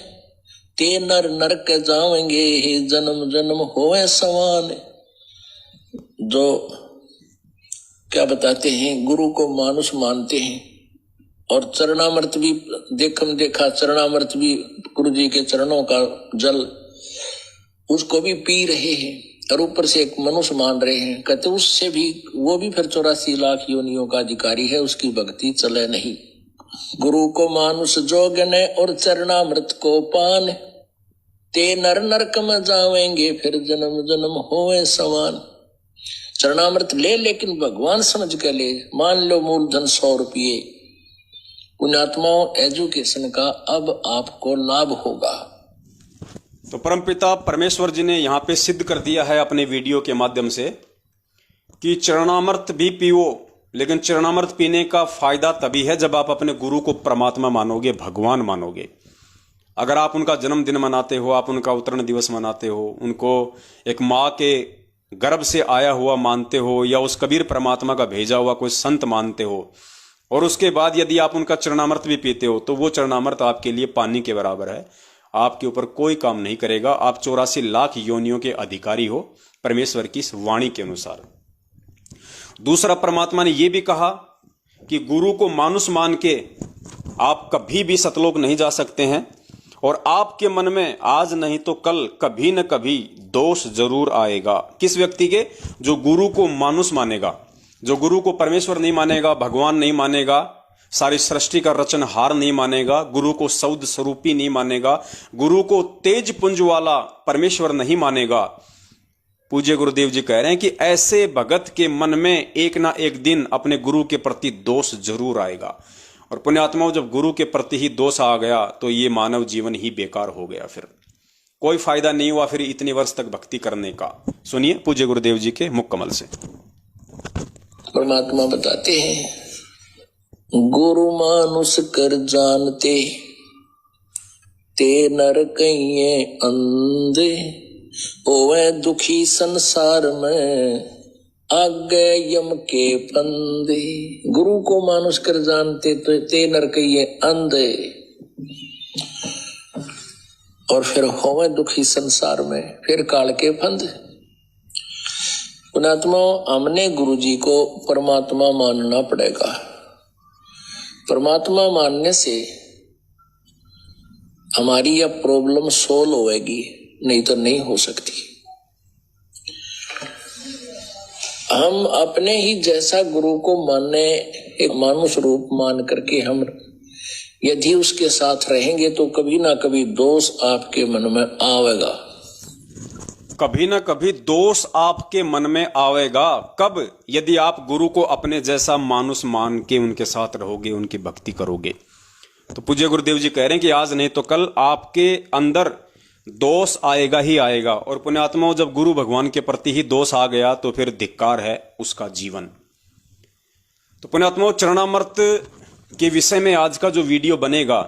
Speaker 2: ते नर नरक जावेंगे हे जन्म जन्म होए समान। जो क्या बताते हैं, गुरु को मानुष मानते हैं और चरणामृत भी देखा चरणामृत भी गुरु जी के चरणों का जल उसको भी पी रहे हैं और ऊपर से एक मनुष्य मान रहे हैं। कहते उससे भी वो भी फिर 84 लाख योनियों का अधिकारी है, उसकी भक्ति चले नहीं। गुरु को मानुष जोगने और चरणामृत को पान, ते नर नरक में जावेंगे फिर जन्म जन्म होए समान। चरणामृत ले लेकिन भगवान समझ के ले। मान लो मूलधन 100 रुपये, पुण्यात्माओं एजुकेशन का अब आपको लाभ होगा।
Speaker 1: तो परमपिता परमेश्वर जी ने यहां पे सिद्ध कर दिया है अपने वीडियो के माध्यम से कि चरणामृत भी पियो, लेकिन चरणामृत पीने का फायदा तभी है जब आप अपने गुरु को परमात्मा मानोगे, भगवान मानोगे। अगर आप उनका जन्मदिन मनाते हो, आप उनका अवतरण दिवस मनाते हो, उनको एक माँ के गर्भ से आया हुआ मानते हो, या उस कबीर परमात्मा का भेजा हुआ कोई संत मानते हो, और उसके बाद यदि आप उनका चरणामृत भी पीते हो, तो वो चरणामृत आपके लिए पानी के बराबर है, आपके ऊपर कोई काम नहीं करेगा। आप 84 लाख योनियों के अधिकारी हो परमेश्वर की इस वाणी के अनुसार। दूसरा, परमात्मा ने यह भी कहा कि गुरु को मानुष मान के आप कभी भी सतलोक नहीं जा सकते हैं, और आपके मन में आज नहीं तो कल कभी न कभी दोष जरूर आएगा। किस व्यक्ति के? जो गुरु को मानुष मानेगा, जो गुरु को परमेश्वर नहीं मानेगा, भगवान नहीं मानेगा, सारी सृष्टि का रचनहार नहीं मानेगा, गुरु को सौद स्वरूपी नहीं मानेगा, गुरु को तेज पुंज वाला परमेश्वर नहीं मानेगा। पूज्य गुरुदेव जी कह रहे हैं कि ऐसे भगत के मन में एक ना एक दिन अपने गुरु के प्रति दोष जरूर आएगा। और पुण्यात्माओं, जब गुरु के प्रति ही दोष आ गया तो ये मानव जीवन ही बेकार हो गया, फिर कोई फायदा नहीं हुआ फिर इतने वर्ष तक भक्ति करने का। सुनिए पूज्य गुरुदेव जी के मुख कमल से।
Speaker 2: परमात्मा बताते हैं, गुरु मानुष कर जानते, ते नर कहिए अंधे, ओवे दुखी संसार में आगे यम के फंदे। गुरु को मानुष कर जानते तो ते नरकइये अंधे। और फिर होवे दुखी संसार में, फिर काल के फंद। पुणात्मा, हमने गुरु जी को परमात्मा मानना पड़ेगा। परमात्मा मानने से हमारी यह प्रॉब्लम सोल्व होएगी, नहीं तो नहीं हो सकती। हम अपने ही जैसा गुरु को मानने, एक मानुष रूप मान करके हम यदि उसके साथ रहेंगे तो कभी ना कभी दोष आपके मन में आवेगा।
Speaker 1: कभी ना कभी दोष आपके मन में आवेगा। कब? यदि आप गुरु को अपने जैसा मानुष मान के उनके साथ रहोगे, उनकी भक्ति करोगे। तो पूज्य गुरुदेव जी कह रहे हैं कि आज नहीं तो कल आपके अंदर दोष आएगा ही आएगा। और पुण्यात्माओं, जब गुरु भगवान के प्रति ही दोष आ गया तो फिर धिक्कार है उसका जीवन। तो पुण्यात्माओं, चरणामृत के विषय में आज का जो वीडियो बनेगा,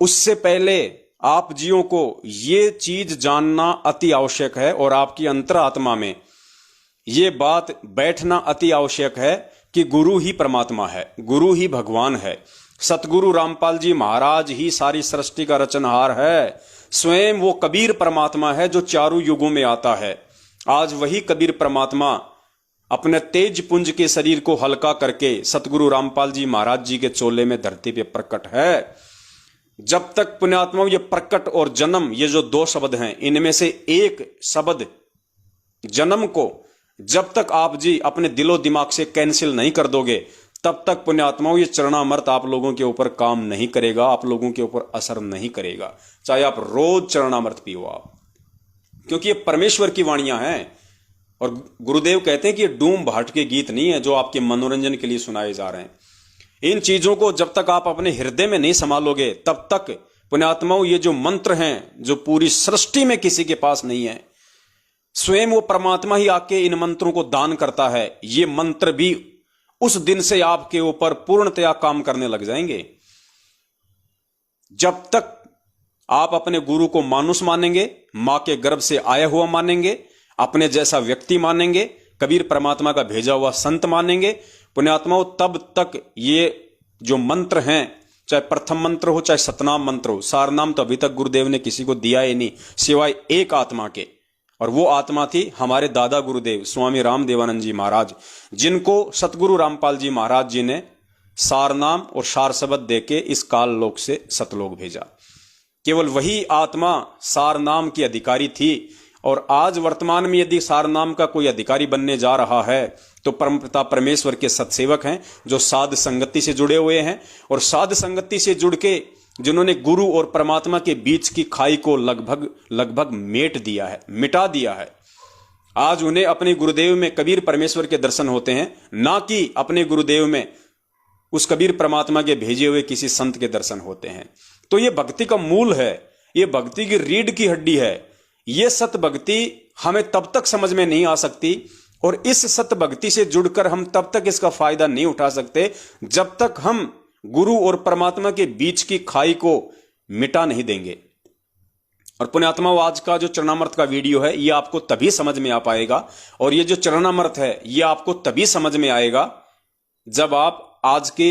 Speaker 1: उससे पहले आप जियों को ये चीज जानना अति आवश्यक है और आपकी अंतरात्मा में ये बात बैठना अति आवश्यक है कि गुरु ही परमात्मा है, गुरु ही भगवान है। सतगुरु रामपाल जी महाराज ही सारी सृष्टि का रचनहार है। स्वयं वो कबीर परमात्मा है जो चारों युगों में आता है। आज वही कबीर परमात्मा अपने तेज पुंज के शरीर को हल्का करके सतगुरु रामपाल जी महाराज जी के चोले में धरती पे प्रकट है। जब तक पुण्यात्माओं ये प्रकट और जन्म, ये जो दो शब्द हैं, इनमें से एक शब्द जन्म को जब तक आप जी अपने दिलो दिमाग से कैंसिल नहीं कर दोगे, तब तक पुण्यात्माओं ये चरणामृत आप लोगों के ऊपर काम नहीं करेगा, आप लोगों के ऊपर असर नहीं करेगा, चाहे आप रोज चरणामृत पियो आप, क्योंकि ये परमेश्वर की वाणियां हैं। और गुरुदेव कहते हैं कि ये डूम भाट के गीत नहीं है जो आपके मनोरंजन के लिए सुनाए जा रहे हैं। इन चीजों को जब तक आप अपने हृदय में नहीं संभालोगे, तब तक पुण्यात्माओं ये जो मंत्र हैं जो पूरी सृष्टि में किसी के पास नहीं है, स्वयं वो परमात्मा ही आके इन मंत्रों को दान करता है, ये मंत्र भी उस दिन से आपके ऊपर पूर्णतया काम करने लग जाएंगे। जब तक आप अपने गुरु को मानुष मानेंगे, मां के गर्भ से आया हुआ मानेंगे, अपने जैसा व्यक्ति मानेंगे, कबीर परमात्मा का भेजा हुआ संत मानेंगे, पुण्यात्माओं, तब तक ये जो मंत्र हैं, चाहे प्रथम मंत्र हो चाहे सतनाम मंत्र हो, सारनाम तो अभी तक गुरुदेव ने किसी को दिया ही नहीं सिवाय एक आत्मा के, और वो आत्मा थी हमारे दादा गुरुदेव स्वामी रामदेवानंद जी महाराज, जिनको सतगुरु रामपाल जी महाराज जी ने सारनाम और सार शब्द देके इस काल लोक से सतलोक भेजा। केवल वही आत्मा सारनाम की अधिकारी थी। और आज वर्तमान में यदि सारनाम का कोई अधिकारी बनने जा रहा है तो परमपिता परमेश्वर के सत्सेवक हैं जो साध संगति से जुड़े हुए हैं, और साध संगति से जुड़ के जिन्होंने गुरु और परमात्मा के बीच की खाई को लगभग मेट दिया है, मिटा दिया है। आज उन्हें अपने गुरुदेव में कबीर परमेश्वर के दर्शन होते हैं, ना कि अपने गुरुदेव में उस कबीर परमात्मा के भेजे हुए किसी संत के दर्शन होते हैं। तो ये भक्ति का मूल है, ये भक्ति की रीढ़ की हड्डी है। ये सत भक्ति हमें तब तक समझ में नहीं आ सकती और इस सत भक्ति से जुड़कर हम तब तक इसका फायदा नहीं उठा सकते जब तक हम गुरु और परमात्मा के बीच की खाई को मिटा नहीं देंगे। और पुण्यात्मा, आज का जो चरणामृत का वीडियो है ये आपको तभी समझ में आ पाएगा, और ये जो चरणामृत है ये आपको तभी समझ में आएगा जब आप आज के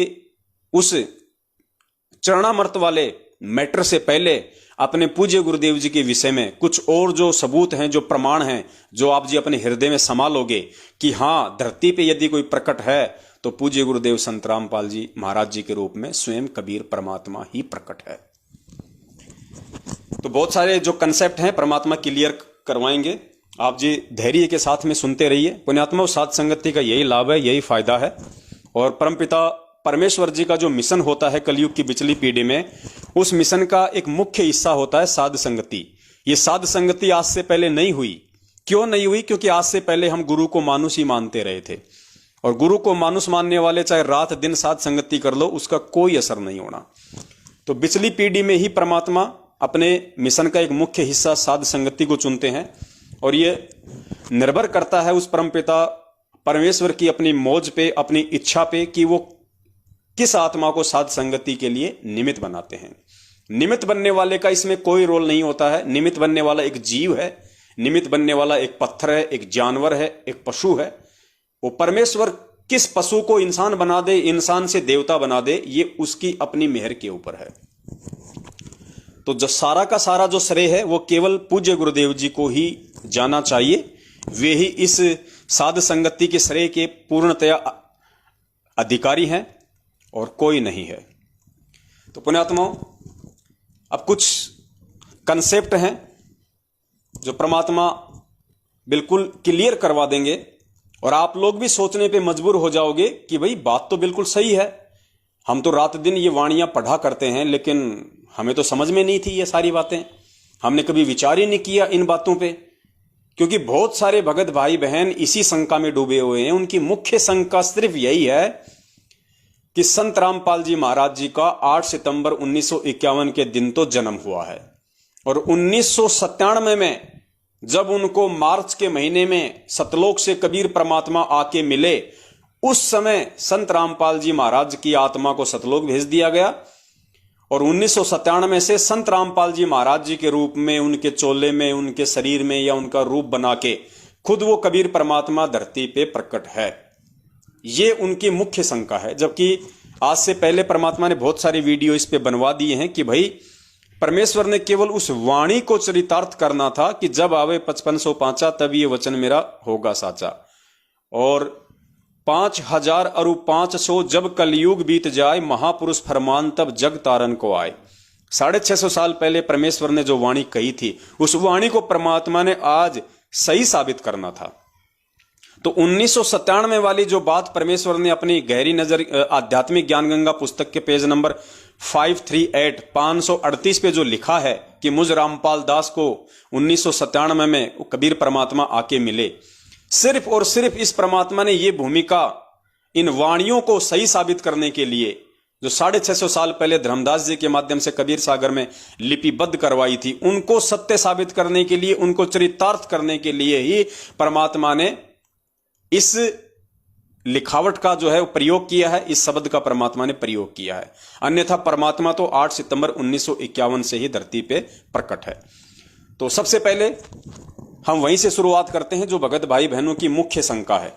Speaker 1: उस चरणामृत वाले मैटर से पहले अपने पूज्य गुरुदेव जी के विषय में कुछ और जो सबूत हैं, जो प्रमाण हैं, जो आप जी अपने हृदय में संभालोगे कि हां, धरती पे यदि कोई प्रकट है तो पूज्य गुरुदेव संत रामपाल जी महाराज जी के रूप में स्वयं कबीर परमात्मा ही प्रकट है। तो बहुत सारे जो कंसेप्ट हैं परमात्मा क्लियर करवाएंगे, आप जी धैर्य के साथ में सुनते रहिए। पुण्यात्मा, साध संगति का यही लाभ है, यही फायदा है। और परमपिता परमेश्वर जी का जो मिशन होता है कलयुग की बिचली पीढ़ी में, उस मिशन का एक मुख्य हिस्सा होता है साध संगति। ये साध संगति आज से पहले नहीं हुई। क्यों नहीं हुई? क्योंकि आज से पहले हम गुरु को मानुष ही मानते रहे थे, और गुरु को मानुष मानने वाले चाहे रात दिन साध संगति कर लो, उसका कोई असर नहीं होना। तो बिचली पीढ़ी में ही परमात्मा अपने मिशन का एक मुख्य हिस्सा साध संगति को चुनते हैं, और ये निर्भर करता है उस परमपिता परमेश्वर की अपनी मौज पे, अपनी इच्छा पे कि वो किस आत्मा को साध संगति के लिए निमित्त बनाते हैं। निमित्त बनने वाले का इसमें कोई रोल नहीं होता है। निमित्त बनने वाला एक जीव है, निमित्त बनने वाला एक पत्थर है, एक जानवर है, एक पशु है। वो परमेश्वर किस पशु को इंसान बना दे, इंसान से देवता बना दे, ये उसकी अपनी मेहर के ऊपर है। तो जो सारा का सारा जो श्रेय है वो केवल पूज्य गुरुदेव जी को ही जाना चाहिए। वे ही इस साध संगति के श्रेय के पूर्णतया अधिकारी हैं और कोई नहीं है। तो पुण्यात्माओं, अब कुछ कंसेप्ट हैं जो परमात्मा बिल्कुल क्लियर करवा देंगे और आप लोग भी सोचने पे मजबूर हो जाओगे कि भाई बात तो बिल्कुल सही है। हम तो रात दिन ये वाणियां पढ़ा करते हैं, लेकिन हमें तो समझ में नहीं थी ये सारी बातें। हमने कभी विचार ही नहीं किया इन बातों पे, क्योंकि बहुत सारे भगत भाई बहन इसी शंका में डूबे हुए हैं। उनकी मुख्य शंका सिर्फ यही है कि संत रामपाल जी महाराज जी का 8 सितंबर 1951 के दिन तो जन्म हुआ है और 1997 में जब उनको मार्च के महीने में सतलोक से कबीर परमात्मा आके मिले, उस समय संत रामपाल जी महाराज की आत्मा को सतलोक भेज दिया गया और 1997 से संत रामपाल जी महाराज जी के रूप में, उनके चोले में, उनके शरीर में या उनका रूप बना के खुद वो कबीर परमात्मा धरती पे प्रकट है। ये उनकी मुख्य शंका है। जबकि आज से पहले परमात्मा ने बहुत सारे वीडियो इस पे बनवा दिए हैं कि भाई परमेश्वर ने केवल उस वाणी को चरितार्थ करना था कि जब आवे 5505 तब ये वचन मेरा होगा साचा, और 5000 और 500 जब कलयुग बीत जाए, महापुरुष फरमान तब जग तारन को आए। 650 साल पहले परमेश्वर ने जो वाणी कही थी, उस वाणी को परमात्मा ने आज सही साबित करना था। तो 1997 वाली जो बात परमेश्वर ने अपनी गहरी नजर आध्यात्मिक ज्ञान गंगा पुस्तक के पेज नंबर 538 पे जो लिखा है कि मुझ रामपाल दास को 1997 में कबीर परमात्मा आके मिले, सिर्फ और सिर्फ इस परमात्मा ने ये भूमिका इन वाणियों को सही साबित करने के लिए, जो 650 साल पहले धर्मदास जी के माध्यम से कबीर सागर में लिपिबद्ध करवाई थी, उनको सत्य साबित करने के लिए, उनको चरितार्थ करने के लिए ही परमात्मा ने इस लिखावट का जो है वो प्रयोग किया है, इस शब्द का परमात्मा ने प्रयोग किया है। अन्यथा परमात्मा तो 8 सितंबर 1951 से ही धरती पे प्रकट है। तो सबसे पहले हम वहीं से शुरुआत करते हैं जो भगत भाई बहनों की मुख्य शंका है।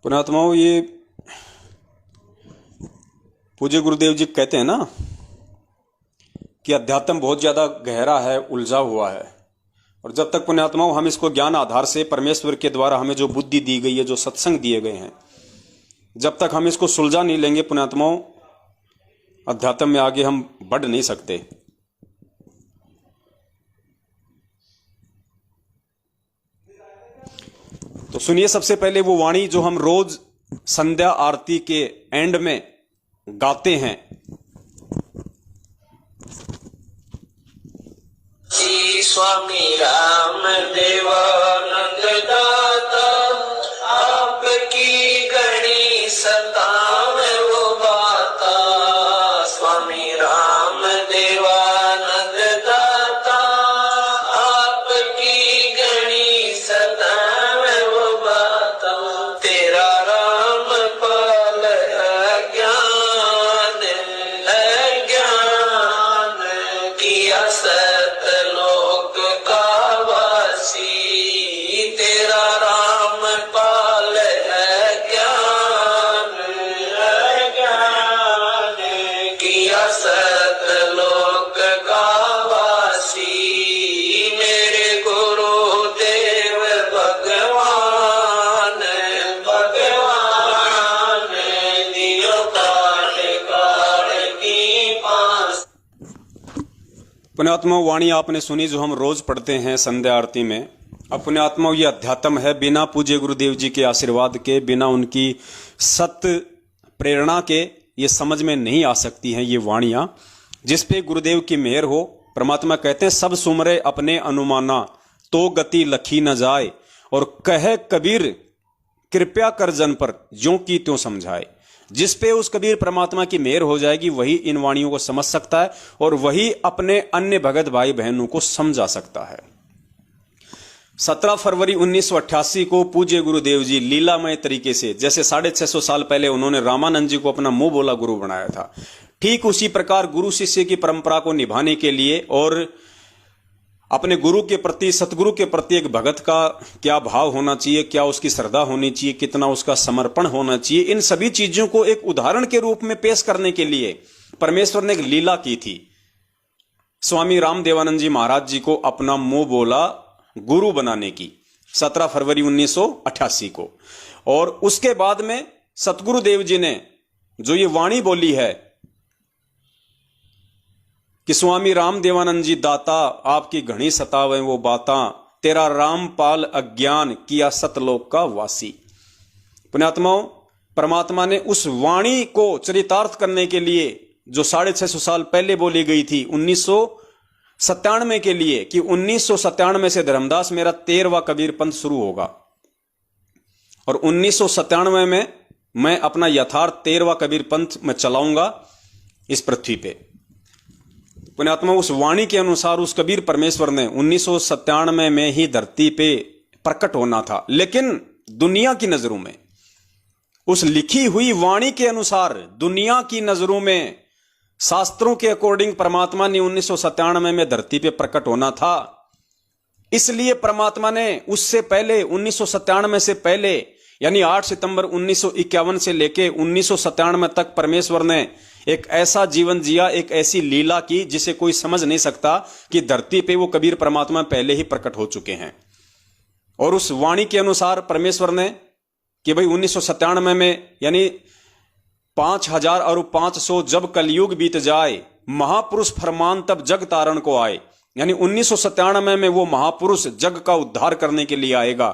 Speaker 1: पुण्यात्माओं, ये पूज्य गुरुदेव जी कहते हैं ना कि अध्यात्म बहुत ज्यादा गहरा है, उलझा हुआ है, और जब तक पुण्यात्माओं हम इसको ज्ञान आधार से परमेश्वर के द्वारा हमें जो बुद्धि दी गई है, जो सत्संग दिए गए हैं, जब तक हम इसको सुलझा नहीं लेंगे पुण्यात्माओं, अध्यात्म में आगे हम बढ़ नहीं सकते। तो सुनिए सबसे पहले वो वाणी जो हम रोज संध्या आरती के एंड में गाते हैं।
Speaker 2: श्री स्वामी राम देवानंद दाता, आपकी गणी सतावे वो बाता। स्वामी राम देवानंद दाता, आपकी गणी सतावे वो बाता। तेरा राम पाल अज्ञान किया सतलोक का वासी। तेरा राम पाल अज्ञान किया सतलोक का वासी। मेरे गुरुदेव भगवान दियो काट काट की पास।
Speaker 1: पुण्यात्मा वाणी आपने सुनी जो हम रोज पढ़ते हैं संध्या आरती में। अब पुण्यात्मा ये अध्यात्म है, बिना पूज्य गुरुदेव जी के आशीर्वाद के, बिना उनकी सत्य प्रेरणा के ये समझ में नहीं आ सकती हैं ये वाणियां, जिस पे गुरुदेव की मेहर हो। परमात्मा कहते हैं सब सुमरे अपने अनुमाना, तो गति लखी न जाए, और कहे कबीर कृपया कर जन पर ज्यों की त्यों समझाए। जिस पे उस कबीर परमात्मा की मेहर हो जाएगी वही इन वाणियों को समझ सकता है और वही अपने अन्य भगत भाई बहनों को समझा सकता है। 17 फरवरी 1988 को पूज्य गुरुदेव जी लीलामय तरीके से, जैसे 650 साल पहले उन्होंने रामानंद जी को अपना मुंह बोला गुरु बनाया था, ठीक उसी प्रकार गुरु शिष्य की परंपरा को निभाने के लिए और अपने गुरु के प्रति, सतगुरु के प्रति एक भगत का क्या भाव होना चाहिए, क्या उसकी श्रद्धा होनी चाहिए, कितना उसका समर्पण होना चाहिए, इन सभी चीजों को एक उदाहरण के रूप में पेश करने के लिए परमेश्वर ने एक लीला की थी। स्वामी रामदेवानंद जी महाराज जी को अपना मुंह बोला गुरु बनाने की 17 फरवरी 1988 को। और उसके बाद में सतगुरुदेव जी ने जो ये वाणी बोली है कि स्वामी रामदेवानंद जी दाता आपकी घनी सतावे वो बाता, तेरा रामपाल अज्ञान किया सतलोक का वासी। पुण्यात्माओं, परमात्मा ने उस वाणी को चरितार्थ करने के लिए जो 650 साल पहले बोली गई थी 1997 के लिए, कि 1997 से धर्मदास मेरा 13वां कबीर पंथ शुरू होगा और 1997 में मैं अपना यथार्थ 13वां कबीर पंथ में चलाऊंगा इस पृथ्वी पे। पुण्यात्मा, उस वाणी के अनुसार उस कबीर परमेश्वर ने 1997 में ही धरती पे प्रकट होना था, लेकिन दुनिया की नजरों में, उस लिखी हुई वाणी के अनुसार दुनिया की नजरों में, शास्त्रों के अकॉर्डिंग परमात्मा ने 1997 में धरती पे प्रकट होना था। इसलिए परमात्मा ने उससे पहले 1997 से पहले यानी 8 सितंबर 1951 से लेके 1997 तक परमेश्वर ने एक ऐसा जीवन जिया, एक ऐसी लीला की जिसे कोई समझ नहीं सकता कि धरती पे वो कबीर परमात्मा पहले ही प्रकट हो चुके हैं। और उस वाणी के अनुसार परमेश्वर ने कि भाई 1997 में यानी 5000 और 500 जब कलयुग बीत जाए, महापुरुष फरमान तब जग तारण को आए, यानी 1997 में वो महापुरुष जग का उद्धार करने के लिए आएगा।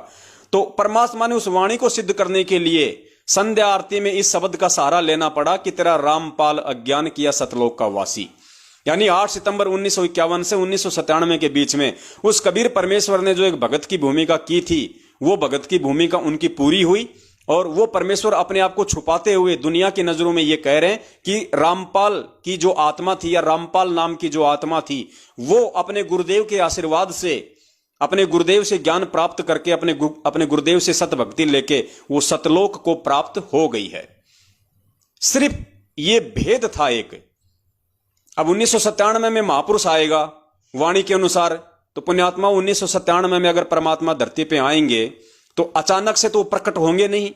Speaker 1: तो परमात्मा ने उस वाणी को सिद्ध करने के लिए संध्या आरती में इस शब्द का सहारा लेना पड़ा कि तेरा रामपाल अज्ञान किया सतलोक का वासी। यानी 8 सितंबर 1951 से 1997 के बीच में उस कबीर परमेश्वर ने जो एक भगत की भूमिका की थी, वो भगत की भूमिका उनकी पूरी हुई और वो परमेश्वर अपने आप को छुपाते हुए दुनिया की नजरों में ये कह रहे हैं कि रामपाल की जो आत्मा थी या रामपाल नाम की जो आत्मा थी, वो अपने गुरुदेव के आशीर्वाद से, अपने गुरुदेव से ज्ञान प्राप्त करके, अपने गुरुदेव से सतभक्ति लेके वो सतलोक को प्राप्त हो गई है। सिर्फ ये भेद था एक। अब 1997 में महापुरुष आएगा वाणी के अनुसार, तो पुण्यात्मा 1997 में अगर परमात्मा धरती पे आएंगे तो अचानक से तो प्रकट होंगे नहीं।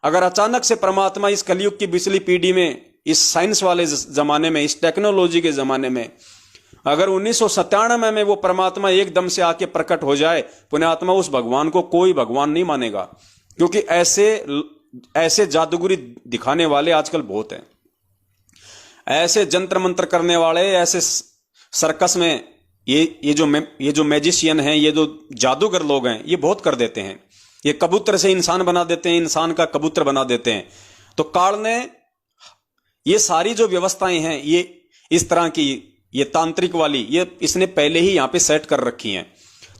Speaker 1: अगर अचानक से परमात्मा इस कलयुग की पिछली पीढ़ी में, इस साइंस वाले जमाने में, इस टेक्नोलॉजी के जमाने में, अगर 1997 में वो परमात्मा एकदम से आके प्रकट हो जाए, पुण्यात्मा उस भगवान को कोई भगवान नहीं मानेगा, क्योंकि ऐसे जादूगरी दिखाने वाले आजकल बहुत हैं। ऐसे जंत्र मंत्र करने वाले, ऐसे सर्कस में ये जो मैजिशियन हैं, ये जो जादूगर लोग हैं, ये बहुत कर देते हैं। ये कबूतर से इंसान बना देते हैं, इंसान का कबूतर बना देते हैं। तो काल ने ये सारी जो व्यवस्थाएं हैं, ये इस तरह की, ये तांत्रिक वाली, ये इसने पहले ही यहां पे सेट कर रखी हैं।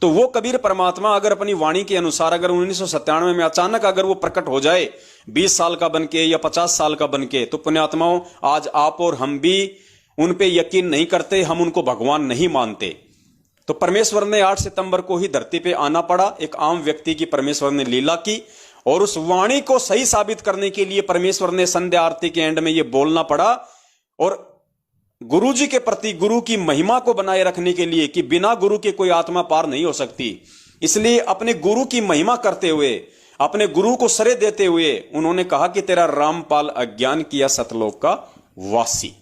Speaker 1: तो वो कबीर परमात्मा अगर अपनी वाणी के अनुसार अगर 1997 में अचानक अगर वो प्रकट हो जाए 20 साल का बनके या 50 साल का बनके, तो पुण्यात्माओं आज आप और हम भी उन पे यकीन नहीं करते, हम उनको भगवान नहीं मानते। तो परमेश्वर ने 8 सितंबर को ही धरती पे आना पड़ा। एक आम व्यक्ति की परमेश्वर ने लीला की और उस वाणी को सही साबित करने के लिए परमेश्वर ने संध्या आरती के एंड में ये बोलना पड़ा और गुरु जी के प्रति, गुरु की महिमा को बनाए रखने के लिए कि बिना गुरु के कोई आत्मा पार नहीं हो सकती, इसलिए अपने गुरु की महिमा करते हुए, अपने गुरु को श्रेय देते हुए उन्होंने कहा कि तेरा रामपाल अज्ञान किया सतलोक का वासी।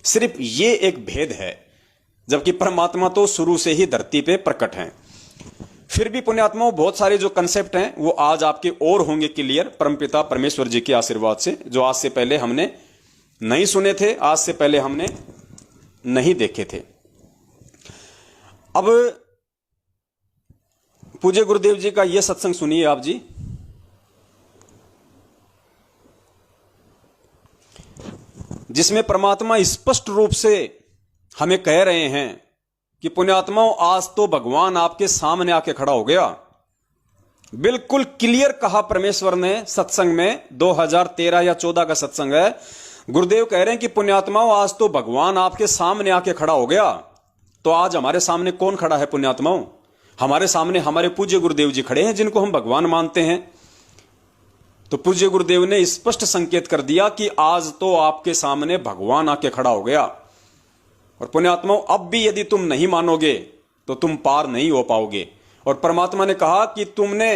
Speaker 1: सिर्फ ये एक भेद है, जबकि परमात्मा तो शुरू से ही धरती पे प्रकट हैं। फिर भी पुण्यात्माओं बहुत सारे जो कंसेप्ट हैं वो आज आपके और होंगे क्लियर, परमपिता परमेश्वर जी के आशीर्वाद से, जो आज से पहले हमने नहीं सुने थे, आज से पहले हमने नहीं देखे थे। अब पूज्य गुरुदेव जी का यह सत्संग सुनिए आप जी। जिसमें परमात्मा स्पष्ट रूप से हमें कह रहे हैं कि पुण्यात्माओं आज तो भगवान आपके सामने आके खड़ा हो गया बिल्कुल क्लियर कहा परमेश्वर ने सत्संग में। 2013 या 14 का सत्संग है। गुरुदेव कह रहे हैं कि पुण्यात्माओं, आज तो भगवान आपके सामने आके खड़ा हो गया। तो आज हमारे सामने कौन खड़ा है पुण्यात्माओं? हमारे सामने हमारे पूज्य गुरुदेव जी खड़े हैं, जिनको हम भगवान मानते हैं। तो पूज्य गुरुदेव ने स्पष्ट संकेत कर दिया कि आज तो आपके सामने भगवान आके खड़ा हो गया। और पुण्यात्माओं, अब भी यदि तुम नहीं मानोगे तो तुम पार नहीं हो पाओगे। और परमात्मा ने कहा कि तुमने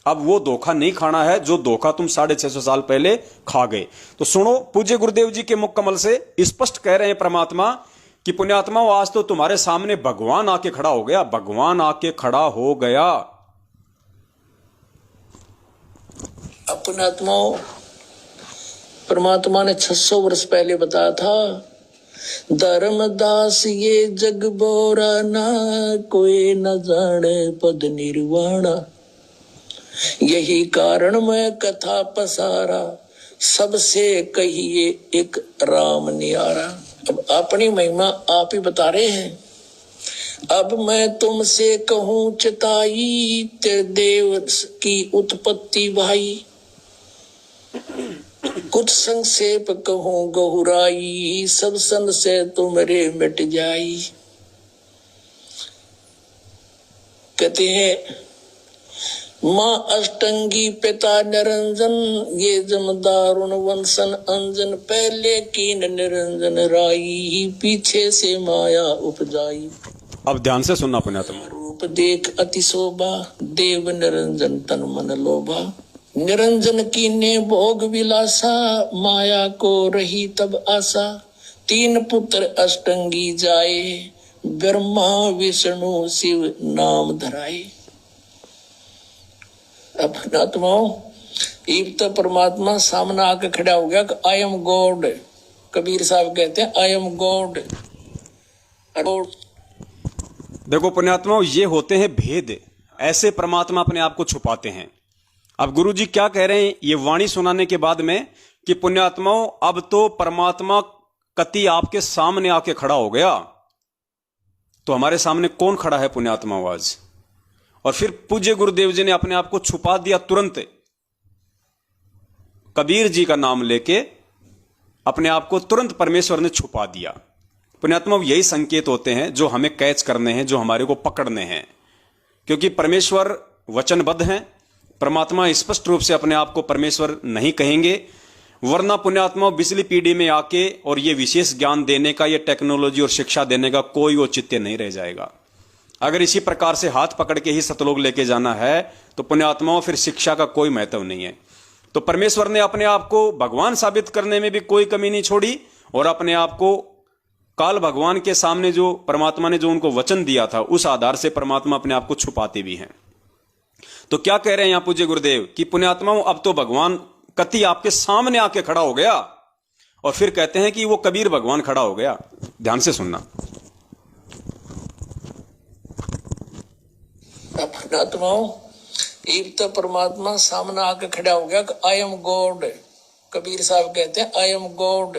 Speaker 1: अब वो धोखा नहीं खाना है जो धोखा तुम 650 साल पहले खा गए। तो सुनो, पूज्य गुरुदेव जी के मुख कमल से स्पष्ट कह रहे हैं परमात्मा कि पुण्यात्माओं, आज तो तुम्हारे सामने भगवान आके खड़ा हो गया। भगवान आके खड़ा हो गया।
Speaker 2: अब पुण्यात्माओं, परमात्मा ने 600 वर्ष पहले बताया था, धर्मदास ये जग बोरा ना, कोई न जाने पद निर्वाणा। यही कारण मैं कथा पसारा, सबसे कहिए एक राम नियारा। अब अपनी महिमा आप ही बता रहे हैं। अब मैं तुमसे कहूं चिताई, तेरे देव की उत्पत्ति भाई। कुछ संक्षेप कहूं गहुराई, सब सन से तुमरे मिट जाई। कहते हैं माँ अष्टंगी पिता निरंजन, ये जमदारुण वंशन अंजन। पहले कीन निरंजन राई, पीछे से माया उपजाई।
Speaker 1: अब ध्यान से सुनना पुण्यात्मा।
Speaker 2: रूप देख अति शोभा, देव निरंजन तन मन लोभा। निरंजन कीने भोग विलासा, माया को रही तब आशा। 3 पुत्र अष्टंगी जाए, ब्रह्मा विष्णु शिव नाम धराए। अब आत्माओं, एक तो परमात्मा सामने आके खड़ा हो गया कि आई एम गॉड। कबीर साहब कहते हैं आई एम गॉड।
Speaker 1: देखो पुण्यात्माओं, ये होते हैं भेद। ऐसे परमात्मा अपने आप को छुपाते हैं। अब गुरु जी क्या कह रहे हैं ये वाणी सुनाने के बाद में कि पुण्यात्माओं, अब तो परमात्मा कति आपके सामने आके खड़ा हो गया। तो हमारे सामने कौन खड़ा है पुण्यात्माओं आज? और फिर पूज्य गुरुदेव जी ने अपने आप को छुपा दिया तुरंत। कबीर जी का नाम लेके अपने आप को तुरंत परमेश्वर ने छुपा दिया। पुण्यात्माओं, यही संकेत होते हैं जो हमें कैच करने हैं, जो हमारे को पकड़ने हैं। क्योंकि परमेश्वर वचनबद्ध हैं। परमात्मा स्पष्ट रूप से अपने आप को परमेश्वर नहीं कहेंगे, वरना पुण्यात्मा बिजली पीढ़ी में आके और ये विशेष ज्ञान देने का, ये टेक्नोलॉजी और शिक्षा देने का कोई औचित्य नहीं रह जाएगा। अगर इसी प्रकार से हाथ पकड़ के ही सतलोक लेके जाना है तो पुण्यात्माओं फिर शिक्षा का कोई महत्व नहीं है। तो परमेश्वर ने अपने आप को भगवान साबित करने में भी कोई कमी नहीं छोड़ी, और अपने आप को काल भगवान के सामने जो परमात्मा ने जो उनको वचन दिया था, उस आधार से परमात्मा अपने आप को छुपाते भी हैं। तो क्या कह रहे हैं यहां पूज्य गुरुदेव कि पुण्यात्माओं, अब तो भगवान कति आपके सामने आके खड़ा हो गया। और फिर कहते हैं कि वो कबीर भगवान खड़ा हो गया। ध्यान से सुनना।
Speaker 2: पुण्यात्माओं, एक तो परमात्मा सामने आके खड़ा हो गया कि आई एम गॉड। कबीर साहब कहते हैं आई एम गॉड।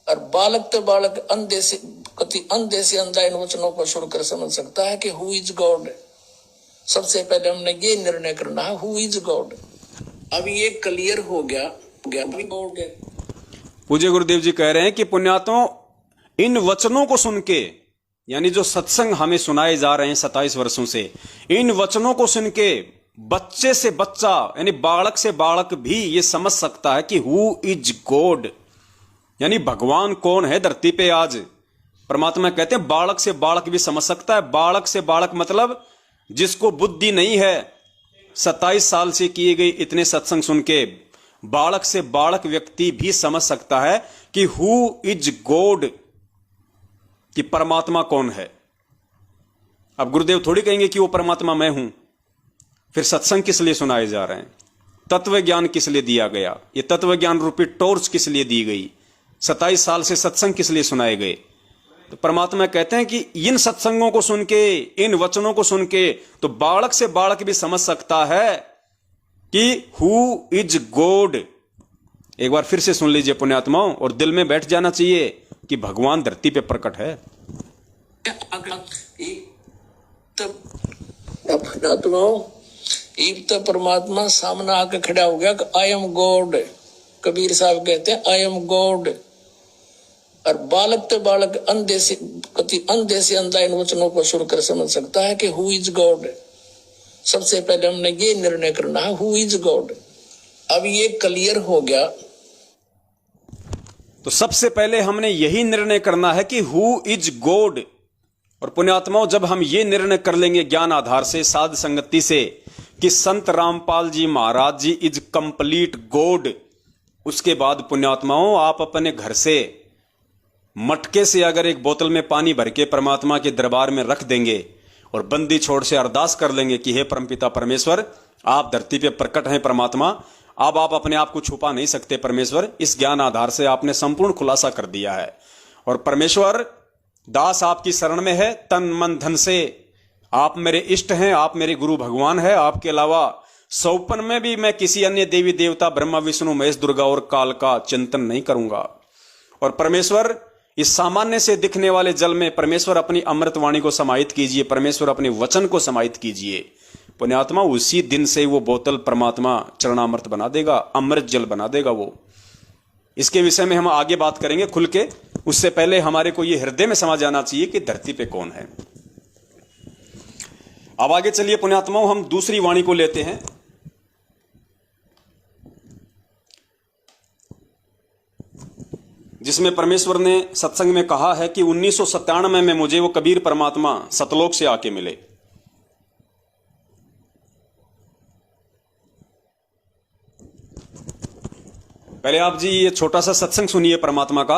Speaker 2: और बालक तो बालक अंधे से अंधा इन वचनों को सुनकर समझ सकता है कि हु इज गॉड। सबसे पहले हमने ये निर्णय करना है हु इज गॉड। अब ये क्लियर हो गया गॉड।
Speaker 1: पूज्य गुरुदेव जी कह रहे हैं कि पुण्यात्माओं, इन वचनों को सुन के, यानी जो सत्संग हमें सुनाए जा रहे हैं 27 वर्षों से, इन वचनों को सुन के बच्चे से बच्चा यानी बालक से बालक भी ये समझ सकता है कि हु इज गॉड, यानी भगवान कौन है धरती पे आज। परमात्मा कहते हैं बालक से बालक भी समझ सकता है। बालक से बालक मतलब जिसको बुद्धि नहीं है, 27 साल से किए गए इतने सत्संग सुन के बालक से बालक व्यक्ति भी समझ सकता है कि हु इज गॉड, कि परमात्मा कौन है। अब गुरुदेव थोड़ी कहेंगे कि वो परमात्मा मैं हूं। फिर सत्संग किस लिए सुनाए जा रहे हैं? तत्व ज्ञान किस लिए दिया गया? ये तत्व ज्ञान रूपी टॉर्च किस लिए दी गई? 27 साल से सत्संग किस लिए सुनाए गए? तो परमात्मा कहते हैं कि इन सत्संगों को सुन के, इन वचनों को सुन के तो बालक से बालक भी समझ सकता है कि हु इज गॉड। एक बार फिर से सुन लीजिए पुण्यात्माओं, और दिल में बैठ जाना चाहिए कि भगवान धरती पे प्रकट है।
Speaker 2: एक तो परमात्मा सामने आके खड़ा हो गया कि आई एम गॉड। कबीर साहब कहते हैं आई एम गॉड। और बालक तो बालक अंधे से अंधा इन वचनों को सुनकर समझ सकता है कि हु इज गॉड। सबसे पहले हमने ये निर्णय करना है हु इज गॉड। अब ये क्लियर हो गया
Speaker 1: तो सबसे पहले हमने यही निर्णय करना है कि हु इज गॉड। और पुण्यात्माओं, जब हम ये निर्णय कर लेंगे ज्ञान आधार से, साध संगति से, कि संत रामपाल जी महाराज जी इज कंप्लीट गॉड, उसके बाद पुण्यात्माओं आप अपने घर से मटके से अगर एक बोतल में पानी भर के परमात्मा के दरबार में रख देंगे और बंदी छोड़ से अरदास कर लेंगे कि हे परमपिता परमेश्वर, आप धरती पे प्रकट हैं परमात्मा, अब आप अपने आप को छुपा नहीं सकते परमेश्वर। इस ज्ञान आधार से आपने संपूर्ण खुलासा कर दिया है और परमेश्वर दास आपकी शरण में है तन मन धन से। आप मेरे इष्ट हैं, आप मेरे गुरु भगवान है। आपके अलावा सौपन में भी मैं किसी अन्य देवी देवता ब्रह्मा विष्णु महेश दुर्गा और काल का चिंतन नहीं करूंगा। और परमेश्वर इस सामान्य से दिखने वाले जल में परमेश्वर अपनी अमृत वाणी को समाहित कीजिए, परमेश्वर अपने वचन को समाहित कीजिए। पुण्यात्मा, उसी दिन से वो बोतल परमात्मा चरणामृत बना देगा, अमृत जल बना देगा वो। इसके विषय में हम आगे बात करेंगे खुल के। उससे पहले हमारे को ये हृदय में समझ आना चाहिए कि धरती पे कौन है। अब आगे चलिए पुण्यात्माओं, हम दूसरी वाणी को लेते हैं। जिसमें परमेश्वर ने सत्संग में कहा है कि 1997 में मुझे वो कबीर परमात्मा सतलोक से आके मिले। पहले आप जी ये छोटा सा सत्संग सुनिए परमात्मा का,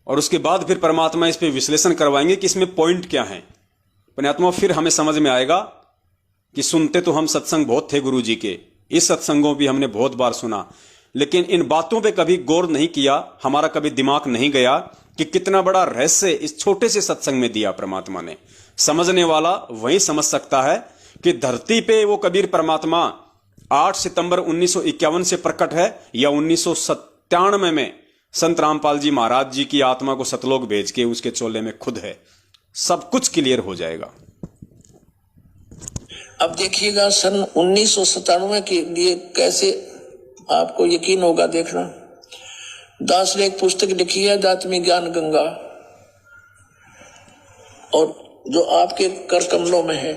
Speaker 1: और उसके बाद फिर परमात्मा इस पे विश्लेषण करवाएंगे कि इसमें पॉइंट क्या है। पुण्यात्मा, फिर हमें समझ में आएगा कि सुनते तो हम सत्संग बहुत थे गुरु जी के, इस सत्संगों भी हमने बहुत बार सुना, लेकिन इन बातों पे कभी गौर नहीं किया, हमारा कभी दिमाग नहीं गया कि कितना बड़ा रहस्य इस छोटे से सत्संग में दिया परमात्मा ने। समझने वाला वही समझ सकता है कि धरती पे वो कबीर परमात्मा 8 सितंबर 1951 से प्रकट है या 1997 में संत रामपाल जी महाराज जी की आत्मा को सतलोक भेज के उसके चोले में खुद है। सब कुछ क्लियर हो जाएगा।
Speaker 2: अब देखिएगा सन 1997 के लिए कैसे आपको यकीन होगा। देखना, दास ने एक पुस्तक लिखी है आध्यात्मी ज्ञान गंगा, और जो आपके कर कमलों में है,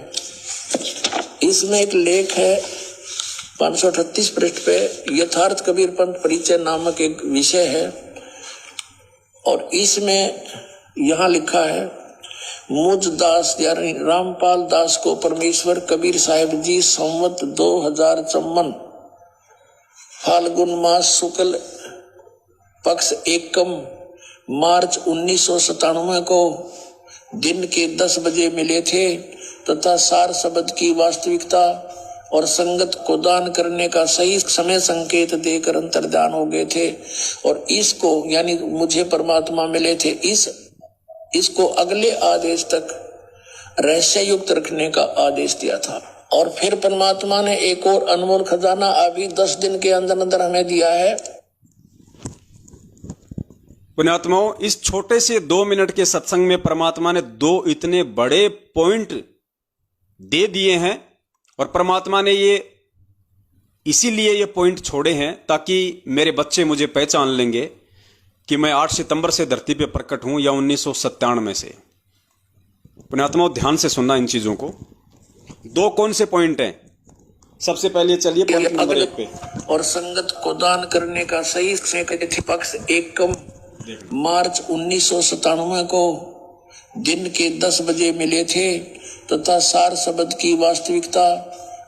Speaker 2: इसमें एक लेख है 538 पृष्ठ पे, यथार्थ कबीर पंथ परिचय नामक एक विषय है। और इसमें यहां लिखा है, मुझ दास यानी रामपाल दास को परमेश्वर कबीर साहिब जी संवत 2054 फाल्गुन मास शुक्ल पक्ष एकम मार्च 1997 को दिन के 10 बजे मिले थे तथा सार शब्द की वास्तविकता और संगत को दान करने का सही समय संकेत देकर अंतर्धान हो गए थे। और इसको यानी मुझे परमात्मा मिले थे, इसको अगले आदेश तक रहस्य युक्त रखने का आदेश दिया था। और फिर परमात्मा ने एक और अनमोल खजाना अभी 10 दिन के अंदर अंदर हमें दिया है।
Speaker 1: पुण्यात्माओं, इस छोटे से 2 मिनट के सत्संग में परमात्मा ने 2 इतने बड़े पॉइंट दे दिए हैं। और परमात्मा ने ये इसीलिए ये पॉइंट छोड़े हैं ताकि मेरे बच्चे मुझे पहचान लेंगे कि मैं 8 सितंबर से धरती पे प्रकट हूं या 1997 से। पुण्यात्माओं, ध्यान से सुनना इन चीजों को। 2 कौन से पॉइंट हैं? सबसे पहले चलिए पॉइंट नंबर 1 पे,
Speaker 2: और संगत को दान करने का सही पक्ष एकम मार्च 1997 को दिन के 10 बजे मिले थे तथा सार शब्द की वास्तविकता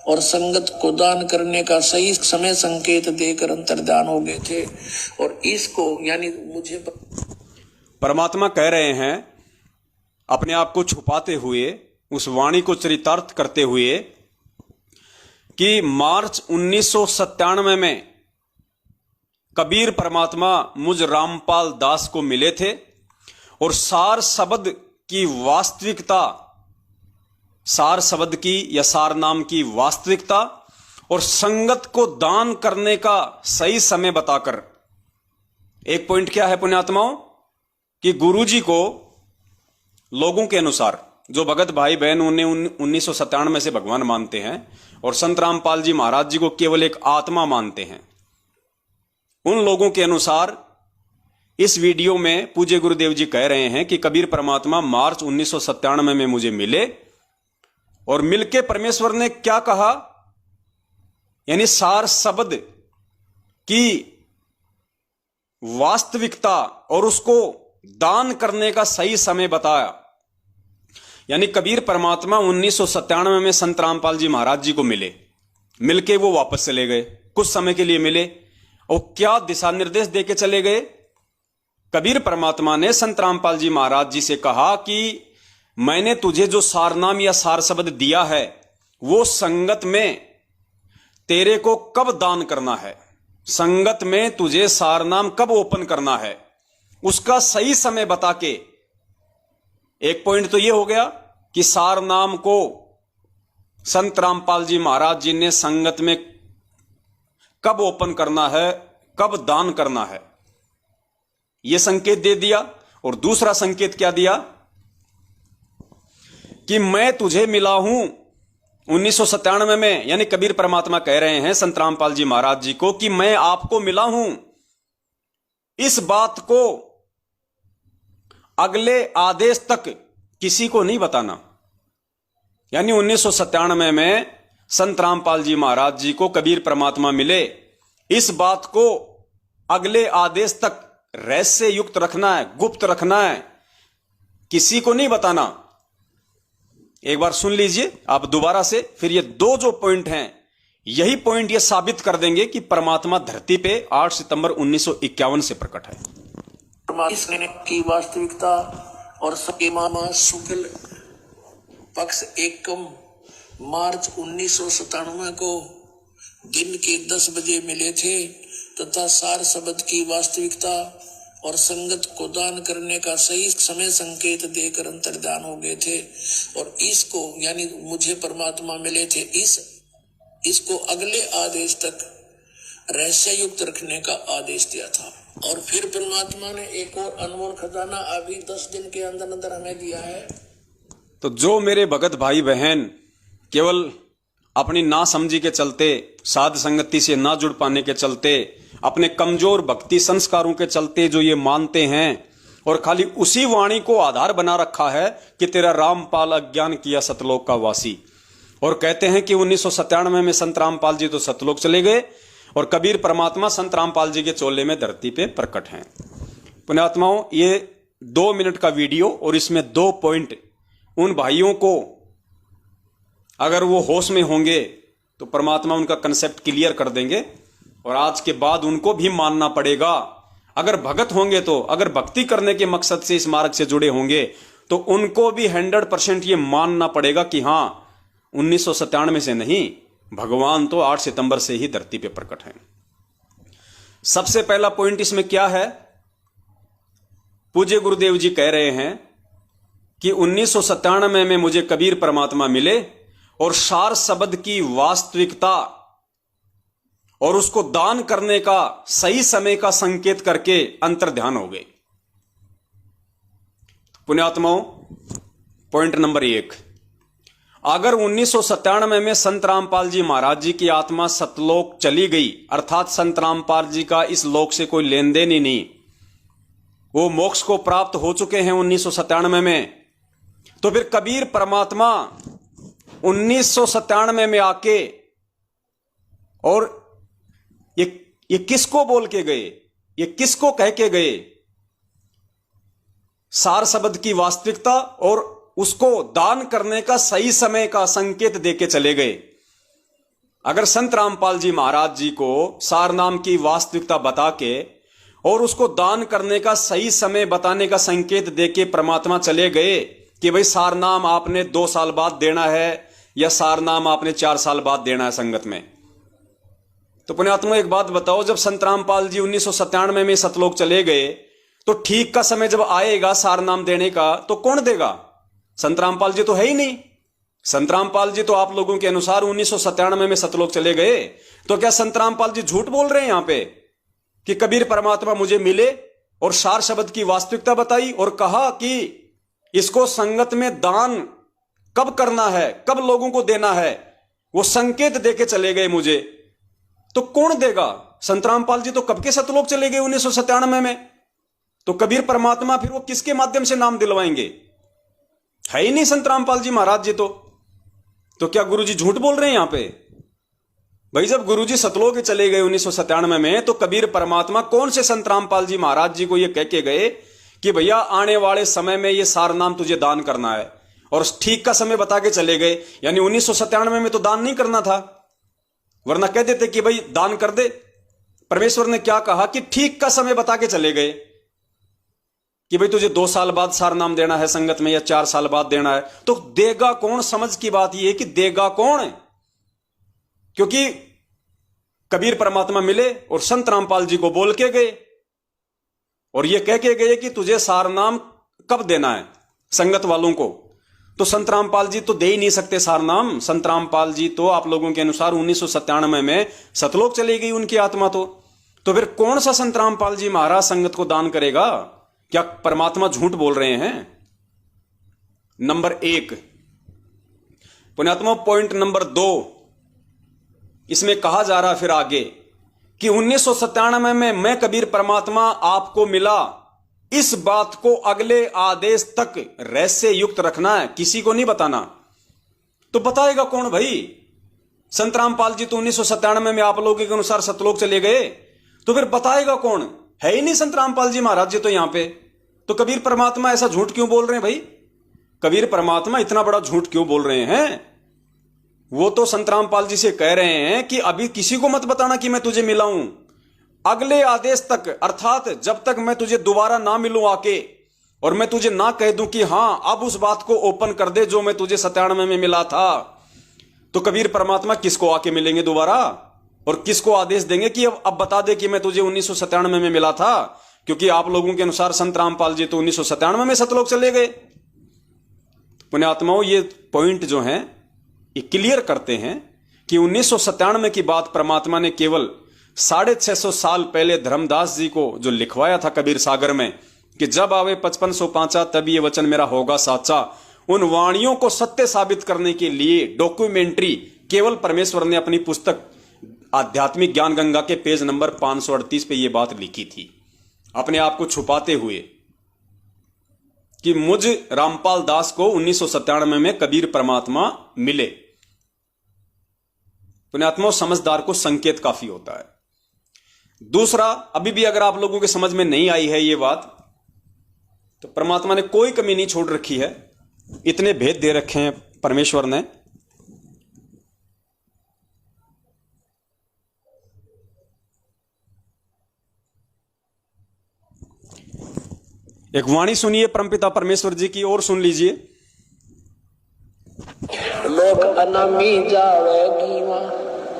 Speaker 2: और संगत को दान करने का सही समय संकेत देकर अंतर्धान हो गए थे। और इसको यानी मुझे
Speaker 1: परमात्मा कह रहे हैं अपने आप को छुपाते हुए, उस वाणी को चरितार्थ करते हुए कि मार्च 1997 में कबीर परमात्मा मुझ रामपाल दास को मिले थे और सार शब्द की वास्तविकता, सार शब्द की या सार नाम की वास्तविकता और संगत को दान करने का सही समय बताकर। एक पॉइंट क्या है पुण्यात्माओं कि गुरुजी को लोगों के अनुसार जो भगत भाई बहन उन्हें 1997 से भगवान मानते हैं और संत रामपाल जी महाराज जी को केवल एक आत्मा मानते हैं, उन लोगों के अनुसार इस वीडियो में पूज्य गुरुदेव जी कह रहे हैं कि कबीर परमात्मा मार्च 1997 में मुझे मिले और मिलके परमेश्वर ने क्या कहा, यानी सार शब्द की वास्तविकता और उसको दान करने का सही समय बताया। यानी कबीर परमात्मा 1997 में संत रामपाल जी महाराज जी को मिले, मिलके वो वापस चले गए, कुछ समय के लिए मिले और क्या दिशा निर्देश देके चले गए। कबीर परमात्मा ने संत रामपाल जी महाराज जी से कहा कि मैंने तुझे जो सारनाम या सार शब्द दिया है वो संगत में तेरे को कब दान करना है, संगत में तुझे सारनाम कब ओपन करना है, उसका सही समय बता के। एक पॉइंट तो ये हो गया कि सारनाम को संत रामपाल जी महाराज जी ने संगत में कब ओपन करना है, कब दान करना है, यह संकेत दे दिया। और दूसरा संकेत क्या दिया कि मैं तुझे मिला हूं 1997 में, यानी कबीर परमात्मा कह रहे हैं संत रामपाल जी महाराज जी को कि मैं आपको मिला हूं, इस बात को अगले आदेश तक किसी को नहीं बताना। यानी 1997 में संत रामपाल जी महाराज जी को कबीर परमात्मा मिले, इस बात को अगले आदेश तक रहस्य युक्त रखना है, गुप्त रखना है, किसी को नहीं बताना। एक बार सुन लीजिए आप दोबारा से, फिर ये दो जो पॉइंट हैं यही पॉइंट ये साबित कर देंगे कि परमात्मा धरती पे 8 सितंबर 1951 से प्रकट है।
Speaker 2: परमात्मा की वास्तविकता और सके मामा शुक्ल पक्ष एकम मार्च 1997 को दिन के 10 बजे मिले थे तथा सार शब्द की वास्तविकता और संगत को दान करने का सही समय संकेत देकर अंतर्धान हो गए थे। और इसको यानी मुझे परमात्मा मिले थे, इसको अगले आदेश तक रहस्य युक्त रखने का आदेश दिया था। और फिर परमात्मा ने एक और अनमोल खजाना अभी 10 दिन के अंदर अंदर हमें दिया है।
Speaker 1: तो जो मेरे भगत भाई बहन केवल अपनी ना समझी के चलते, साध संगति से ना जुड़ पाने के चलते, अपने कमजोर भक्ति संस्कारों के चलते जो ये मानते हैं और खाली उसी वाणी को आधार बना रखा है कि तेरा रामपाल अज्ञान किया सतलोक का वासी, और कहते हैं कि 1997 में संत रामपाल जी तो सतलोक चले गए और कबीर परमात्मा संत रामपाल जी के चोले में धरती पे प्रकट हैं। पुण्यात्माओं, ये 2 मिनट का वीडियो और इसमें 2 पॉइंट उन भाइयों को अगर वो होश में होंगे तो परमात्मा उनका कंसेप्ट क्लियर कर देंगे और आज के बाद उनको भी मानना पड़ेगा। अगर भगत होंगे तो, अगर भक्ति करने के मकसद से इस मार्ग से जुड़े होंगे तो उनको भी 100% ये मानना पड़ेगा कि हां 1997 से नहीं, भगवान तो 8 सितंबर से ही धरती पे प्रकट हैं। सबसे पहला पॉइंट इसमें क्या है, पूज्य गुरुदेव जी कह रहे हैं कि 1997 में मुझे कबीर परमात्मा मिले और सार शब्द की वास्तविकता और उसको दान करने का सही समय का संकेत करके अंतर्ध्यान हो गए। पुण्यात्माओं, पॉइंट नंबर 1, अगर 1997 में संत रामपाल जी महाराज जी की आत्मा सतलोक चली गई, अर्थात संत रामपाल जी का इस लोक से कोई लेन देन ही नहीं, वो मोक्ष को प्राप्त हो चुके हैं 1997 में, तो फिर कबीर परमात्मा 1997 में आके और ये किसको बोल के गए, ये किसको कह के गए, सार शब्द की वास्तविकता और उसको दान करने का सही समय का संकेत देके चले गए। अगर संत रामपाल जी महाराज जी को सार नाम की वास्तविकता बता के और उसको दान करने का सही समय बताने का संकेत देके परमात्मा चले गए कि भाई सार नाम आपने 2 साल बाद देना है या सार नाम आपने 4 साल बाद देना है संगत में, तो पुण्यात्मा एक बात बताओ, जब संत रामपाल जी 1997 में सतलोक चले गए तो ठीक का समय जब आएगा सार नाम देने का तो कौन देगा? संत रामपाल जी तो है ही नहीं। संत रामपाल जी तो आप लोगों के अनुसार 1997 में सतलोक चले गए, तो क्या संत रामपाल जी झूठ बोल रहे हैं यहां पे कि कबीर परमात्मा मुझे मिले और सार शब्द की वास्तविकता बताई और कहा कि इसको संगत में दान कब करना है, कब लोगों को देना है, वो संकेत देके चले गए मुझे। तो कौन देगा? संत रामपाल जी तो कब के सतलोक चले गए 1997 में। तो कबीर परमात्मा फिर वो किसके माध्यम से नाम दिलवाएंगे? है ही नहीं संत रामपाल जी महाराज जी। तो क्या गुरुजी झूठ बोल रहे हैं यहां पे? भाई जब गुरुजी सतलोक चले गए 1997 में, तो कबीर परमात्मा कौन से संत रामपाल जी महाराज जी को ये कह के गए कि भैया आने वाले समय में ये सार नाम तुझे दान करना है, और ठीक का समय बता के चले गए। यानी 1997 में तो दान नहीं करना था, वरना कह देते कि भाई दान कर दे। परमेश्वर ने क्या कहा कि ठीक का समय बता के चले गए कि भाई तुझे 2 साल बाद सार नाम देना है संगत में, या 4 साल बाद देना है। तो देगा कौन? समझ की बात यह है कि देगा कौन? क्योंकि कबीर परमात्मा मिले और संत रामपाल जी को बोल के गए और ये कह के गए कि तुझे सार नाम कब देना है संगत वालों को। तो संत रामपाल जी तो दे ही नहीं सकते सार नाम। संत रामपाल जी तो आप लोगों के अनुसार 1997 में सतलोक चली गई उनकी आत्मा। तो फिर कौन सा संत रामपाल जी महाराज संगत को दान करेगा? क्या परमात्मा झूठ बोल रहे हैं? नंबर 1 पुण्यात्मा। पॉइंट नंबर 2, इसमें कहा जा रहा फिर आगे कि 1997 में मैं कबीर परमात्मा आपको मिला, इस बात को अगले आदेश तक रहस्य युक्त रखना है, किसी को नहीं बताना। तो बताएगा कौन भाई? संत रामपाल जी तो 1997 में आप लोगों के अनुसार सतलोक चले गए, तो फिर बताएगा कौन? है ही नहीं संत रामपाल जी महाराज जी तो यहां पे। तो कबीर परमात्मा ऐसा झूठ क्यों बोल रहे हैं भाई? कबीर परमात्मा इतना बड़ा झूठ क्यों बोल रहे हैं? वो तो संत रामपाल जी से कह रहे हैं कि अभी किसी को मत बताना कि मैं तुझे मिला हूं, अगले आदेश तक, अर्थात जब तक मैं तुझे दोबारा ना मिलूं आके, और मैं तुझे ना कह दूं कि हां अब उस बात को ओपन कर दे जो मैं तुझे 97 में मिला था। तो कबीर परमात्मा किसको आके मिलेंगे दोबारा, और किसको आदेश देंगे कि अब बता दे कि मैं तुझे 1997 में मिला था? क्योंकि आप लोगों के अनुसार संत रामपाल जी तो 1997 में सतलोक चले गए। पुण्यात्माओं, ये पॉइंट जो है ये क्लियर करते हैं कि 1997 की बात परमात्मा ने केवल 650 साल पहले धर्मदास जी को जो लिखवाया था कबीर सागर में कि जब आवे 5505 तब ये वचन मेरा होगा साचा, उन वाणियों को सत्य साबित करने के लिए डॉक्यूमेंट्री केवल परमेश्वर ने अपनी पुस्तक आध्यात्मिक ज्ञान गंगा के पेज नंबर 538 पे ये बात लिखी थी, अपने आप को छुपाते हुए कि मुझ रामपाल दास को 1997 में कबीर परमात्मा मिले। पुण्यात्मा, समझदार को संकेत काफी होता है। दूसरा, अभी भी अगर आप लोगों के समझ में नहीं आई है ये बात, तो परमात्मा ने कोई कमी नहीं छोड़ रखी है, इतने भेद दे रखे हैं परमेश्वर ने। एक वाणी सुनिए परमपिता परमेश्वर जी की, और सुन लीजिए।
Speaker 2: लोक अनामी जावेगी वहाँ,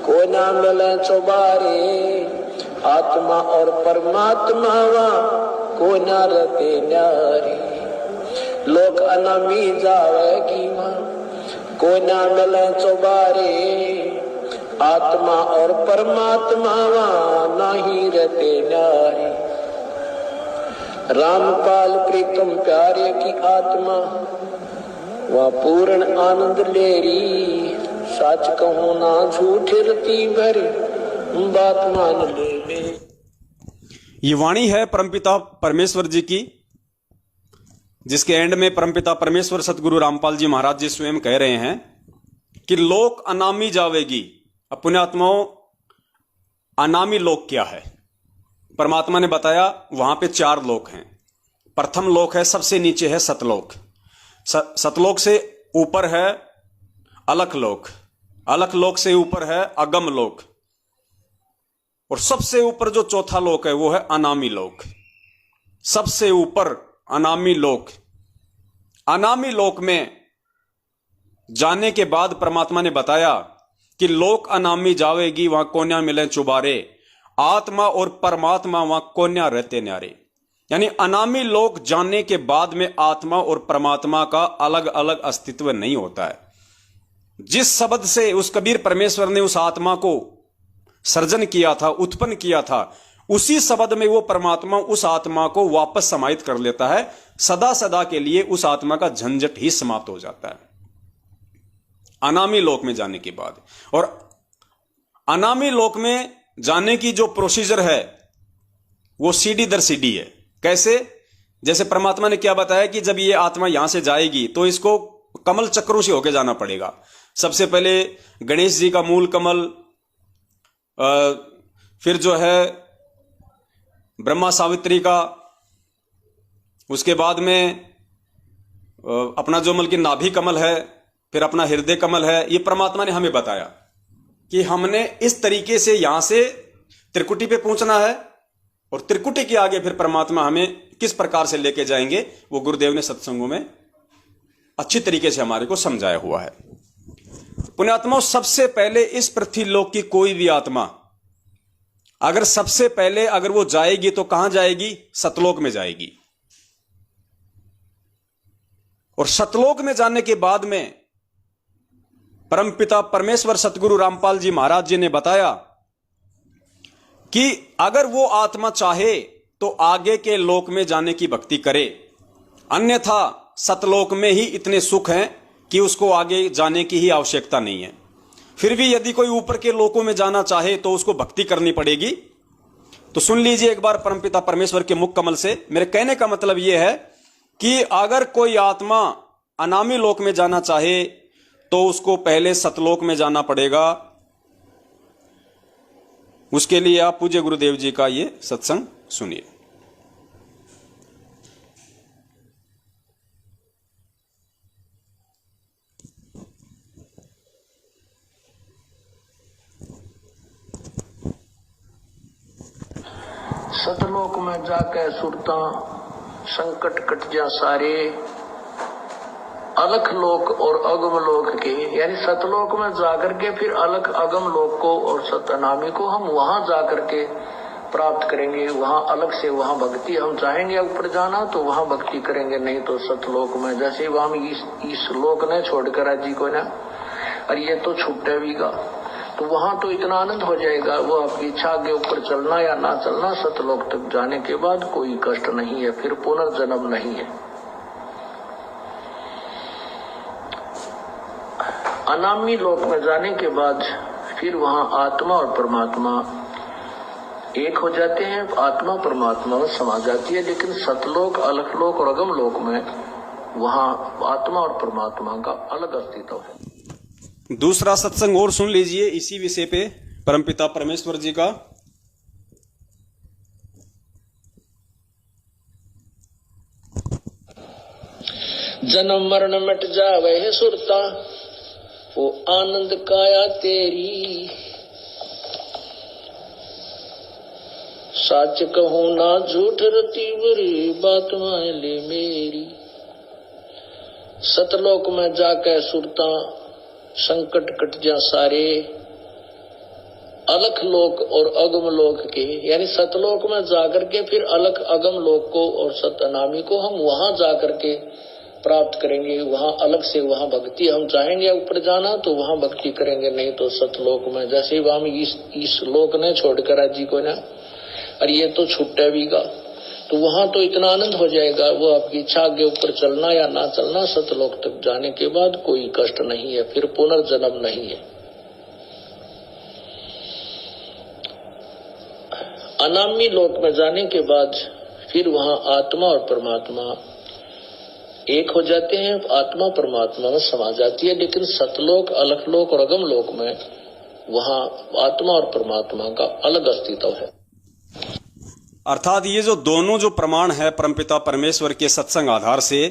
Speaker 2: को ना मिले चौबारे, आत्मा और परमात्मा वहाँ को ना रहते न्यारे। लोक अनामी जावेगी वहाँ, को ना मिले चौबारे, आत्मा और परमात्मा वहाँ नहीं रहते न्यारे। रामपाल प्रीतम प्यारे की आत्मा वह पूर्ण आनंद लेरी, सच कहूं ना झूठ रती भरी, बात मान ले।
Speaker 1: ये वाणी है परमपिता परमेश्वर जी की, जिसके एंड में परमपिता परमेश्वर सतगुरु रामपाल जी महाराज जी स्वयं कह रहे हैं कि लोक अनामी जावेगी। अब पुण्यात्माओं, अनामी लोक क्या है? परमात्मा ने बताया वहां पे 4 लोक हैं। प्रथम लोक है, सबसे नीचे है सतलोक। सतलोक से ऊपर है अलख लोक, अलख लोक से ऊपर है अगम लोक, और सबसे ऊपर जो चौथा लोक है वो है अनामी लोक। सबसे ऊपर अनामी लोक। अनामी लोक में जाने के बाद परमात्मा ने बताया कि लोक अनामी जावेगी वहां कोन्या मिले चुबारे, आत्मा और परमात्मा वहां कोन्या रहते न्यारे। यानी अनामी लोक जानने के बाद में आत्मा और परमात्मा का अलग अलग अस्तित्व नहीं होता है। जिस शब्द से उस कबीर परमेश्वर ने उस आत्मा को सर्जन किया था, उत्पन्न किया था, उसी शब्द में वो परमात्मा उस आत्मा को वापस समाहित कर लेता है। सदा सदा के लिए उस आत्मा का झंझट ही समाप्त हो जाता है। अनामी लोक में जाने के बाद। और अनामी लोक में जाने की जो प्रोसीजर है वो सीढ़ी दर सीढ़ी है। कैसे? जैसे परमात्मा ने क्या बताया कि जब ये आत्मा यहां से जाएगी तो इसको कमल चक्रों से होकर जाना पड़ेगा। सबसे पहले गणेश जी का मूल कमल, फिर जो है ब्रह्मा सावित्री का, उसके बाद में अपना जो मतलब कि नाभि कमल है, फिर अपना हृदय कमल है। ये परमात्मा ने हमें बताया कि हमने इस तरीके से यहां से त्रिकुटी पे पहुंचना है, और त्रिकुटी के आगे फिर परमात्मा हमें किस प्रकार से लेके जाएंगे वो गुरुदेव ने सत्संगों में अच्छी तरीके से हमारे को समझाया हुआ है। पुण्यात्माओं, सबसे पहले इस पृथ्वी लोक की कोई भी आत्मा अगर सबसे पहले अगर वो जाएगी तो कहां जाएगी? सतलोक में जाएगी। और सतलोक में जाने के बाद में परमपिता परमेश्वर सतगुरु रामपाल जी महाराज जी ने बताया कि अगर वो आत्मा चाहे तो आगे के लोक में जाने की भक्ति करे, अन्यथा सतलोक में ही इतने सुख हैं कि उसको आगे जाने की ही आवश्यकता नहीं है। फिर भी यदि कोई ऊपर के लोकों में जाना चाहे तो उसको भक्ति करनी पड़ेगी। तो सुन लीजिए एक बार परमपिता परमेश्वर के मुख कमल से। मेरे कहने का मतलब यह है कि अगर कोई आत्मा अनामी लोक में जाना चाहे तो उसको पहले सतलोक में जाना पड़ेगा। उसके लिए आप पूज्य गुरुदेव जी का ये सत्संग सुनिए।
Speaker 2: सतलोक में जाके सुरता संकट कट जा सारे, अलख लोक और अगम लोक के, यानी सतलोक में जाकर के फिर अलख अगम लोक को और सतनामी को हम वहां जाकर के प्राप्त करेंगे। वहां अलग से वहां भक्ति, हम चाहेंगे ऊपर जाना तो वहां भक्ति करेंगे, नहीं तो सतलोक में। जैसे हम इस लोक ने छोड़कर जी को ना, और ये तो छूटे भी गा, तो वहां तो इतना आनंद हो जाएगा। वो आपकी इच्छा आगे ऊपर चलना या ना चलना, सतलोक तक जाने के बाद कोई कष्ट नहीं है, फिर पुनर्जन्म नहीं है। अनामी लोक में जाने के बाद फिर वहां आत्मा और परमात्मा एक हो जाते हैं, आत्मा परमात्मा में समा जाती है। लेकिन सतलोक, अलखलोक और अगम लोक में वहां आत्मा और परमात्मा का अलग अस्तित्व है।
Speaker 1: दूसरा सत्संग और सुन लीजिए इसी विषय पे परमपिता परमेश्वर जी का।
Speaker 2: जन्म मरण मिट जावे है सुरता, वो आनंद काया तेरी। सच कहूं ना झूठ रती बुरी, बात मान ले मेरी। सतलोक में जाके सुरता संकट कट जा सारे, अलख लोक और अगम लोक के, यानी सतलोक में जाकर के फिर अलख अगम लोक को और सतनामी को हम वहां जाकर के प्राप्त करेंगे। वहां अलग से वहां भक्ति, हम चाहेंगे ऊपर जाना तो वहां भक्ति करेंगे, नहीं तो सतलोक में। जैसे हम इस लोक ने छोड़कर जी को ना, और ये तो छूटे भी गा, तो वहां तो इतना आनंद हो जाएगा। वो आपकी इच्छा आगे ऊपर चलना या ना चलना, सतलोक तक जाने के बाद कोई कष्ट नहीं है, फिर पुनर्जन्म नहीं है। अनामी लोक में जाने के बाद फिर वहां आत्मा और परमात्मा एक हो जाते हैं, आत्मा परमात्मा में समा जाती है। लेकिन सतलोक, अलखलोक और अगम लोक में वहां आत्मा और परमात्मा का अलग अस्तित्व है।
Speaker 1: अर्थात ये जो दोनों जो प्रमाण है परमपिता परमेश्वर के सत्संग आधार से,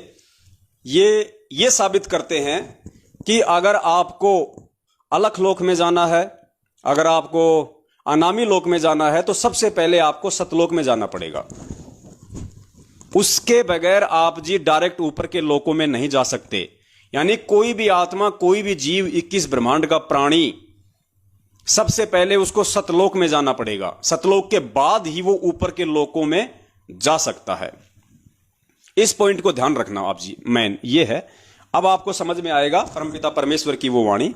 Speaker 1: ये साबित करते हैं कि अगर आपको अलख लोक में जाना है, अगर आपको अनामी लोक में जाना है, तो सबसे पहले आपको सतलोक में जाना पड़ेगा। उसके बगैर आप जी डायरेक्ट ऊपर के लोकों में नहीं जा सकते। यानी कोई भी आत्मा, कोई भी जीव, 21 ब्रह्मांड का प्राणी, सबसे पहले उसको सतलोक में जाना पड़ेगा। सतलोक के बाद ही वो ऊपर के लोकों में जा सकता है। इस पॉइंट को ध्यान रखना आप जी, मैन ये है। अब आपको समझ में आएगा परमपिता परमेश्वर की वो वाणी।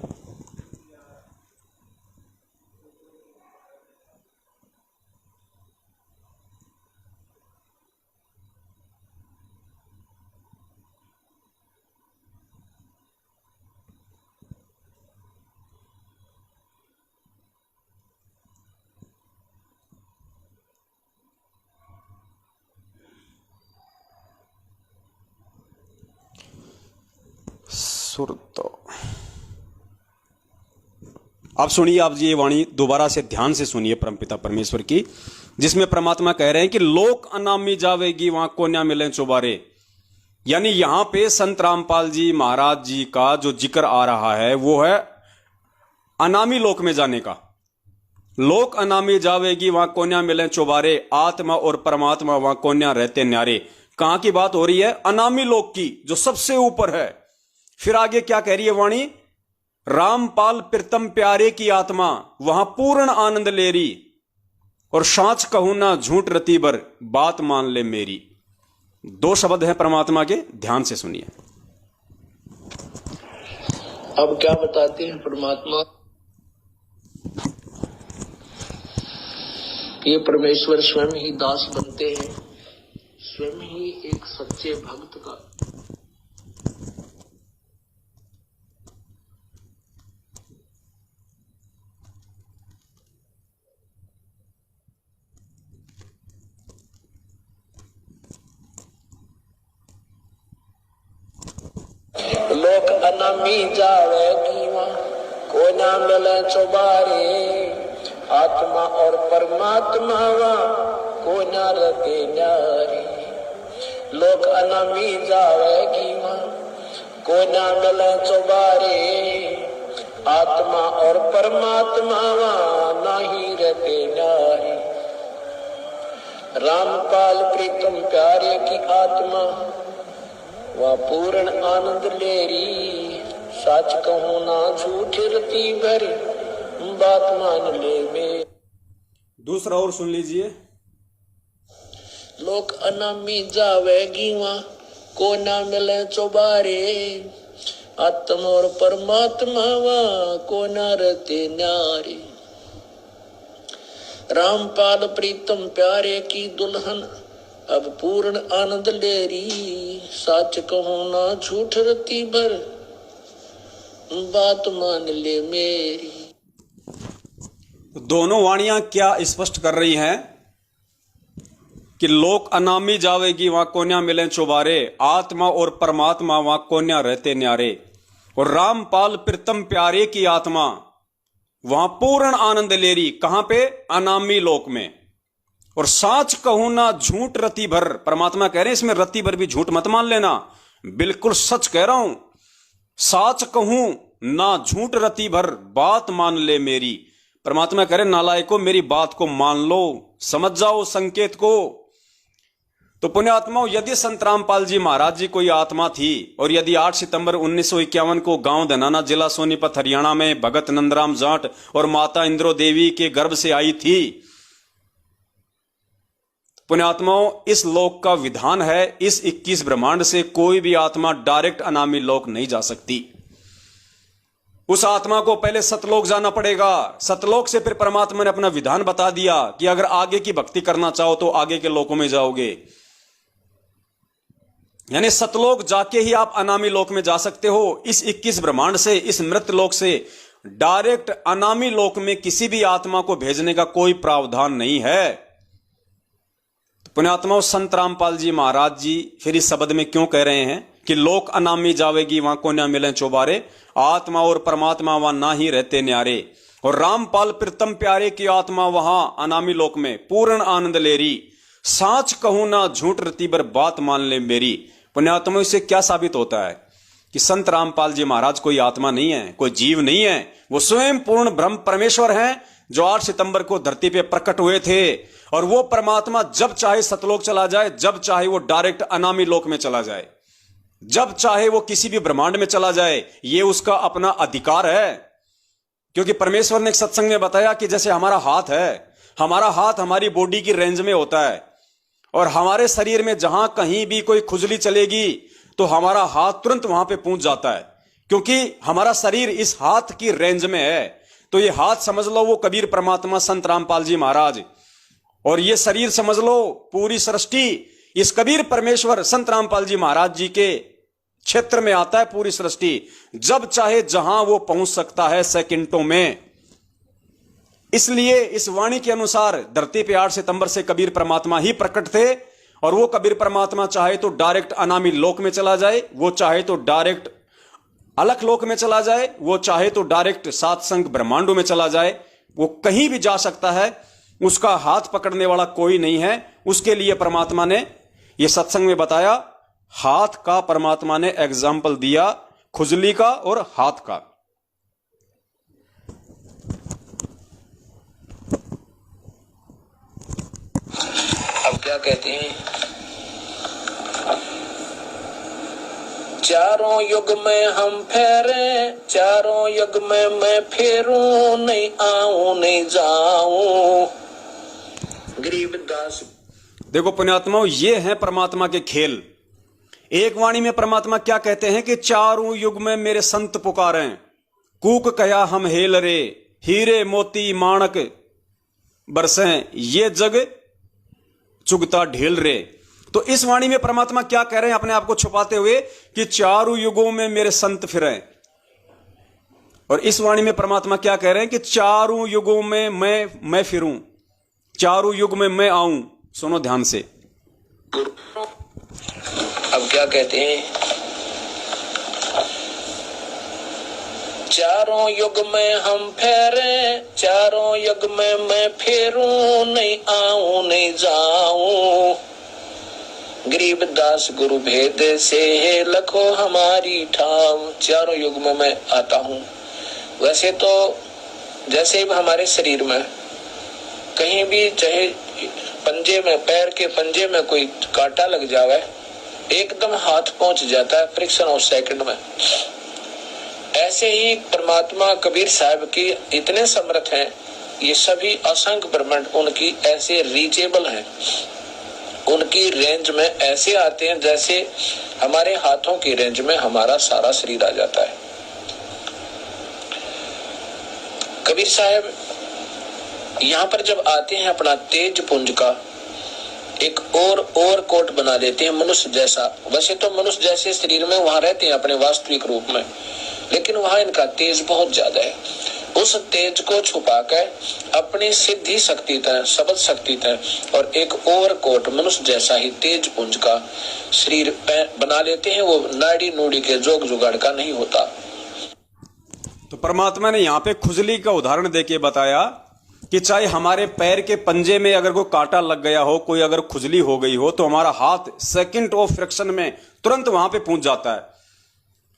Speaker 1: सुरतो। अब सुनिए, आप ये वाणी दोबारा से ध्यान से सुनिए परमपिता परमेश्वर की, जिसमें परमात्मा कह रहे हैं कि लोक अनामी जावेगी वहां को न्या मिले चौबारे। यानी यहां पे संत रामपाल जी महाराज जी का जो जिक्र आ रहा है वो है अनामी लोक में जाने का। लोक अनामी जावेगी वहां कोन्या मिले चौबारे, आत्मा और परमात्मा वहां कोन्या रहते न्यारे। कहां की बात हो रही है? अनामी लोक की, जो सबसे ऊपर है। फिर आगे क्या कह रही है वाणी? रामपाल प्रीतम प्यारे की आत्मा वहां पूर्ण आनंद ले रही, और सांच कहूं ना झूठ रती बर बात मान ले मेरी। दो शब्द हैं परमात्मा के, ध्यान से सुनिए।
Speaker 2: अब क्या बताते हैं परमात्मा? ये परमेश्वर स्वयं ही दास बनते हैं, स्वयं ही एक सच्चे भक्त का लोक अनामी जावेगी को ना मिले चौबारे, आत्मा और परमात्मा को न रते न्यारे। लोक अनामी जावेगी को न मिले चौबारे, आत्मा और परमात्मा नहीं रहते न्यारे। रामपाल प्रीतम प्यारे की आत्मा वह पूर्ण आनंद लेरी, सच कहूं ना झूठ रती भरी बात मान ले में।
Speaker 1: दूसरा और सुन लीजिए।
Speaker 2: लोक अनामी जावेगी वहां को ना मिले चौबारे, आत्मा और परमात्मा वहां को न रहते न्यारे। रामपाल प्रीतम प्यारे की दुल्हन अब पूर्ण आनंद ले रही, सच कहूं ना झूठ रती भर बात मान ले मेरी।
Speaker 1: दोनों वाणियां क्या स्पष्ट कर रही हैं कि लोक अनामी जावेगी वहां कोन्या मिले चौबारे, आत्मा और परमात्मा वहां कोन्या रहते न्यारे। और रामपाल प्रीतम प्यारे की आत्मा वहां पूर्ण आनंद ले रही। कहां पे? अनामी लोक में। और साच कहूं ना झूठ रति भर, परमात्मा कह रहे हैं इसमें रति भर भी झूठ मत मान लेना, बिल्कुल सच कह रहा हूं। साच कहूं ना झूठ रति भर बात मान ले मेरी। परमात्मा कह रहे नालायको मेरी बात को मान लो, समझ जाओ संकेत को। तो पुण्यात्माओं, यदि संत रामपाल जी महाराज जी कोई आत्मा थी, और यदि 8 सितंबर 1951 को गांव धनाना जिला सोनीपत हरियाणा में भगत नंदराम जाट और माता इंद्रो देवी के गर्भ से आई थी, पुण्यात्माओं इस लोक का विधान है, इस 21 ब्रह्मांड से कोई भी आत्मा डायरेक्ट अनामी लोक नहीं जा सकती। उस आत्मा को पहले सतलोक जाना पड़ेगा। सतलोक से फिर परमात्मा ने अपना विधान बता दिया कि अगर आगे की भक्ति करना चाहो तो आगे के लोकों में जाओगे। यानी सतलोक जाके ही आप अनामी लोक में जा सकते हो। इस 21 ब्रह्मांड से, इस मृत लोक से डायरेक्ट अनामी लोक में किसी भी आत्मा को भेजने का कोई प्रावधान नहीं है। पुण्यात्माओं, संत रामपाल जी महाराज जी फिर इस शब्द में क्यों कह रहे हैं कि लोक अनामी जावेगी वहां को न मिले चौबारे, आत्मा और परमात्मा वहां ना ही रहते न्यारे। और रामपाल प्रीतम प्यारे की आत्मा वहां अनामी लोक में पूर्ण आनंद ले रही, साच कहूं ना झूठ रती बर बात मान ले मेरी। पुण्यात्माओं, इससे क्या साबित होता है कि संत रामपाल जी महाराज कोई आत्मा नहीं है, कोई जीव नहीं है, वो स्वयं पूर्ण ब्रह्म परमेश्वर हैं, जो 8 सितंबर को धरती पे प्रकट हुए थे। और वो परमात्मा जब चाहे सतलोक चला जाए, जब चाहे वो डायरेक्ट अनामी लोक में चला जाए, जब चाहे वो किसी भी ब्रह्मांड में चला जाए, ये उसका अपना अधिकार है। क्योंकि परमेश्वर ने एक सत्संग में बताया कि जैसे हमारा हाथ है, हमारा हाथ हमारी बॉडी की रेंज में होता है, और हमारे शरीर में जहां कहीं भी कोई खुजली चलेगी तो हमारा हाथ तुरंत वहां पे पहुंच जाता है, क्योंकि हमारा शरीर इस हाथ की रेंज में है। तो ये हाथ समझ लो वो कबीर परमात्मा संत रामपाल जी महाराज, और ये शरीर समझ लो पूरी सृष्टि इस कबीर परमेश्वर संत रामपाल जी महाराज जी के क्षेत्र में आता है। पूरी सृष्टि जब चाहे जहां वो पहुंच सकता है, सेकंडों में। इसलिए इस वाणी के अनुसार धरती पे 8 सितंबर से कबीर परमात्मा ही प्रकट थे, और वो कबीर परमात्मा चाहे तो डायरेक्ट अनामी लोक में चला जाए, वो चाहे तो डायरेक्ट अलख लोक में चला जाए, वो चाहे तो डायरेक्ट सात संग ब्रह्मांडों में चला जाए, वो कहीं भी जा सकता है, उसका हाथ पकड़ने वाला कोई नहीं है। उसके लिए परमात्मा ने ये सत्संग में बताया, हाथ का परमात्मा ने एग्जाम्पल दिया, खुजली का और हाथ का।
Speaker 2: अब क्या कहते हैं, चारों युग में हम फेरे, चारों युग में मैं फेरूं, नहीं आऊं नहीं जाऊं। गरीबदास।
Speaker 1: देखो पुण्यात्माओं, ये है परमात्मा के खेल। एक वाणी में परमात्मा क्या कहते हैं कि चारों युग में मेरे संत पुकारे, कूक कया हम हेल रे, हीरे मोती माणक बरसें, ये जग चुगता ढेल रे। तो इस वाणी में परमात्मा क्या कह रहे हैं अपने आप को छुपाते हुए कि चारों युगों में मेरे संत फिरे। और इस वाणी में परमात्मा क्या कह रहे हैं कि चारों युगों में मैं फिरूं, चारों युग में मैं आऊं। सुनो ध्यान से।
Speaker 2: अब क्या कहते हैं, चारों युग में हम फेरे, चारों युग में मैं फेरूं, नहीं आऊं नहीं जाऊं। गरीबदास गुरु भेद से लखो हमारी ठाव, चारों युग में मैं आता हूं। वैसे तो जैसे हमारे शरीर में कहीं भी, चाहे पंजे में, पैर के पंजे में कोई कांटा लग जावे, एकदम हाथ पहुंच जाता है फ्रिक्शन ऑफ सेकंड में। ऐसे ही परमात्मा कबीर साहब की इतने समर्थ हैं, ये सभी असंख्य ब्रह्मांड उनकी ऐसे रीचेबल हैं, उनकी रेंज में ऐसे आते हैं जैसे हमारे हाथों की रेंज में हमारा सारा शरीर आ जाता है। कबीर साहब यहाँ पर जब आते हैं, अपना तेज पुंज का एक और कोट बना देते हैं मनुष्य जैसा। वैसे तो मनुष्य जैसे शरीर में वहां रहते हैं अपने वास्तविक रूप में, लेकिन वहां इनका तेज बहुत ज्यादा है। उस तेज को छुपाकर अपनी सिद्धि शक्ति तय, शब्द शक्ति तय और एक और कोट मनुष्य जैसा ही तेज पुंज का शरीर बना लेते हैं। वो नाड़ी नूड़ी के जोग जुगाड़ का नहीं होता।
Speaker 1: तो परमात्मा ने यहाँ पे खुजली का उदाहरण देके बताया कि चाहे हमारे पैर के पंजे में अगर कोई कांटा लग गया हो, कोई अगर खुजली हो गई हो, तो हमारा हाथ सेकंड ऑफ फ्रैक्शन में तुरंत वहां पे पहुंच जाता है।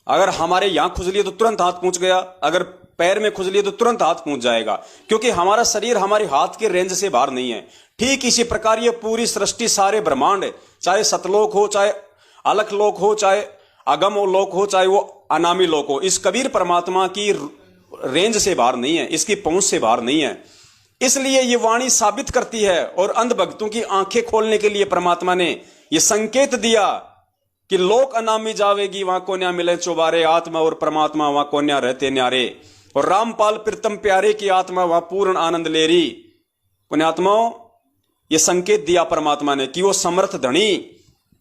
Speaker 1: अगर हमारे यहां खुजली है तो तुरंत हाथ पहुंच गया, अगर पैर में खुजली है तो तुरंत हाथ पहुंच जाएगा, क्योंकि हमारा शरीर हमारे हाथ के रेंज से बाहर नहीं है। ठीक इसी प्रकार ये पूरी सृष्टि, सारे ब्रह्मांड, चाहे सतलोक हो, चाहे अलख लोक हो, चाहे अगम लोक हो, चाहे वो अनामी लोक हो, इस कबीर परमात्मा की रेंज से बाहर नहीं है, इसकी पहुंच से बाहर नहीं है। इसलिए ये वाणी साबित करती है और अंध भक्तों की आंखें खोलने के लिए परमात्मा ने ये संकेत दिया कि लोक अनामी जावेगी वहां को न्या मिले चौबारे, आत्मा और परमात्मा वहां को न्या रहते न्यारे, और रामपाल प्रीतम प्यारे की आत्मा वहां पूर्ण आनंद ले रही। पुण्यात्माओं, ये संकेत दिया परमात्मा ने कि वो समर्थ धनी,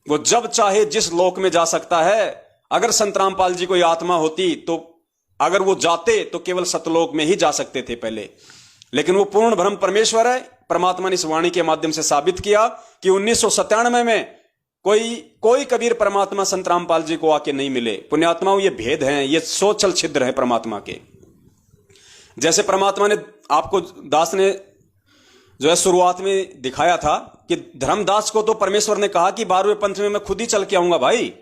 Speaker 1: वो जब चाहे जिस लोक में जा सकता है। अगर संत रामपाल जी कोई आत्मा होती तो अगर वो जाते तो केवल सतलोक में ही जा सकते थे पहले, लेकिन वो पूर्ण ब्रह्म परमेश्वर है। परमात्मा ने इस वाणी के माध्यम से साबित किया कि 1997 में कोई कबीर परमात्मा संत रामपाल जी को आके नहीं मिले। पुण्यात्माओं, ये भेद हैं, ये सोचल छिद्र है परमात्मा के। जैसे परमात्मा ने आपको, दास ने जो है शुरुआत में दिखाया था कि धर्मदास को तो परमेश्वर ने कहा कि 12वें पंथ में मैं खुद ही चल के आऊंगा भाई,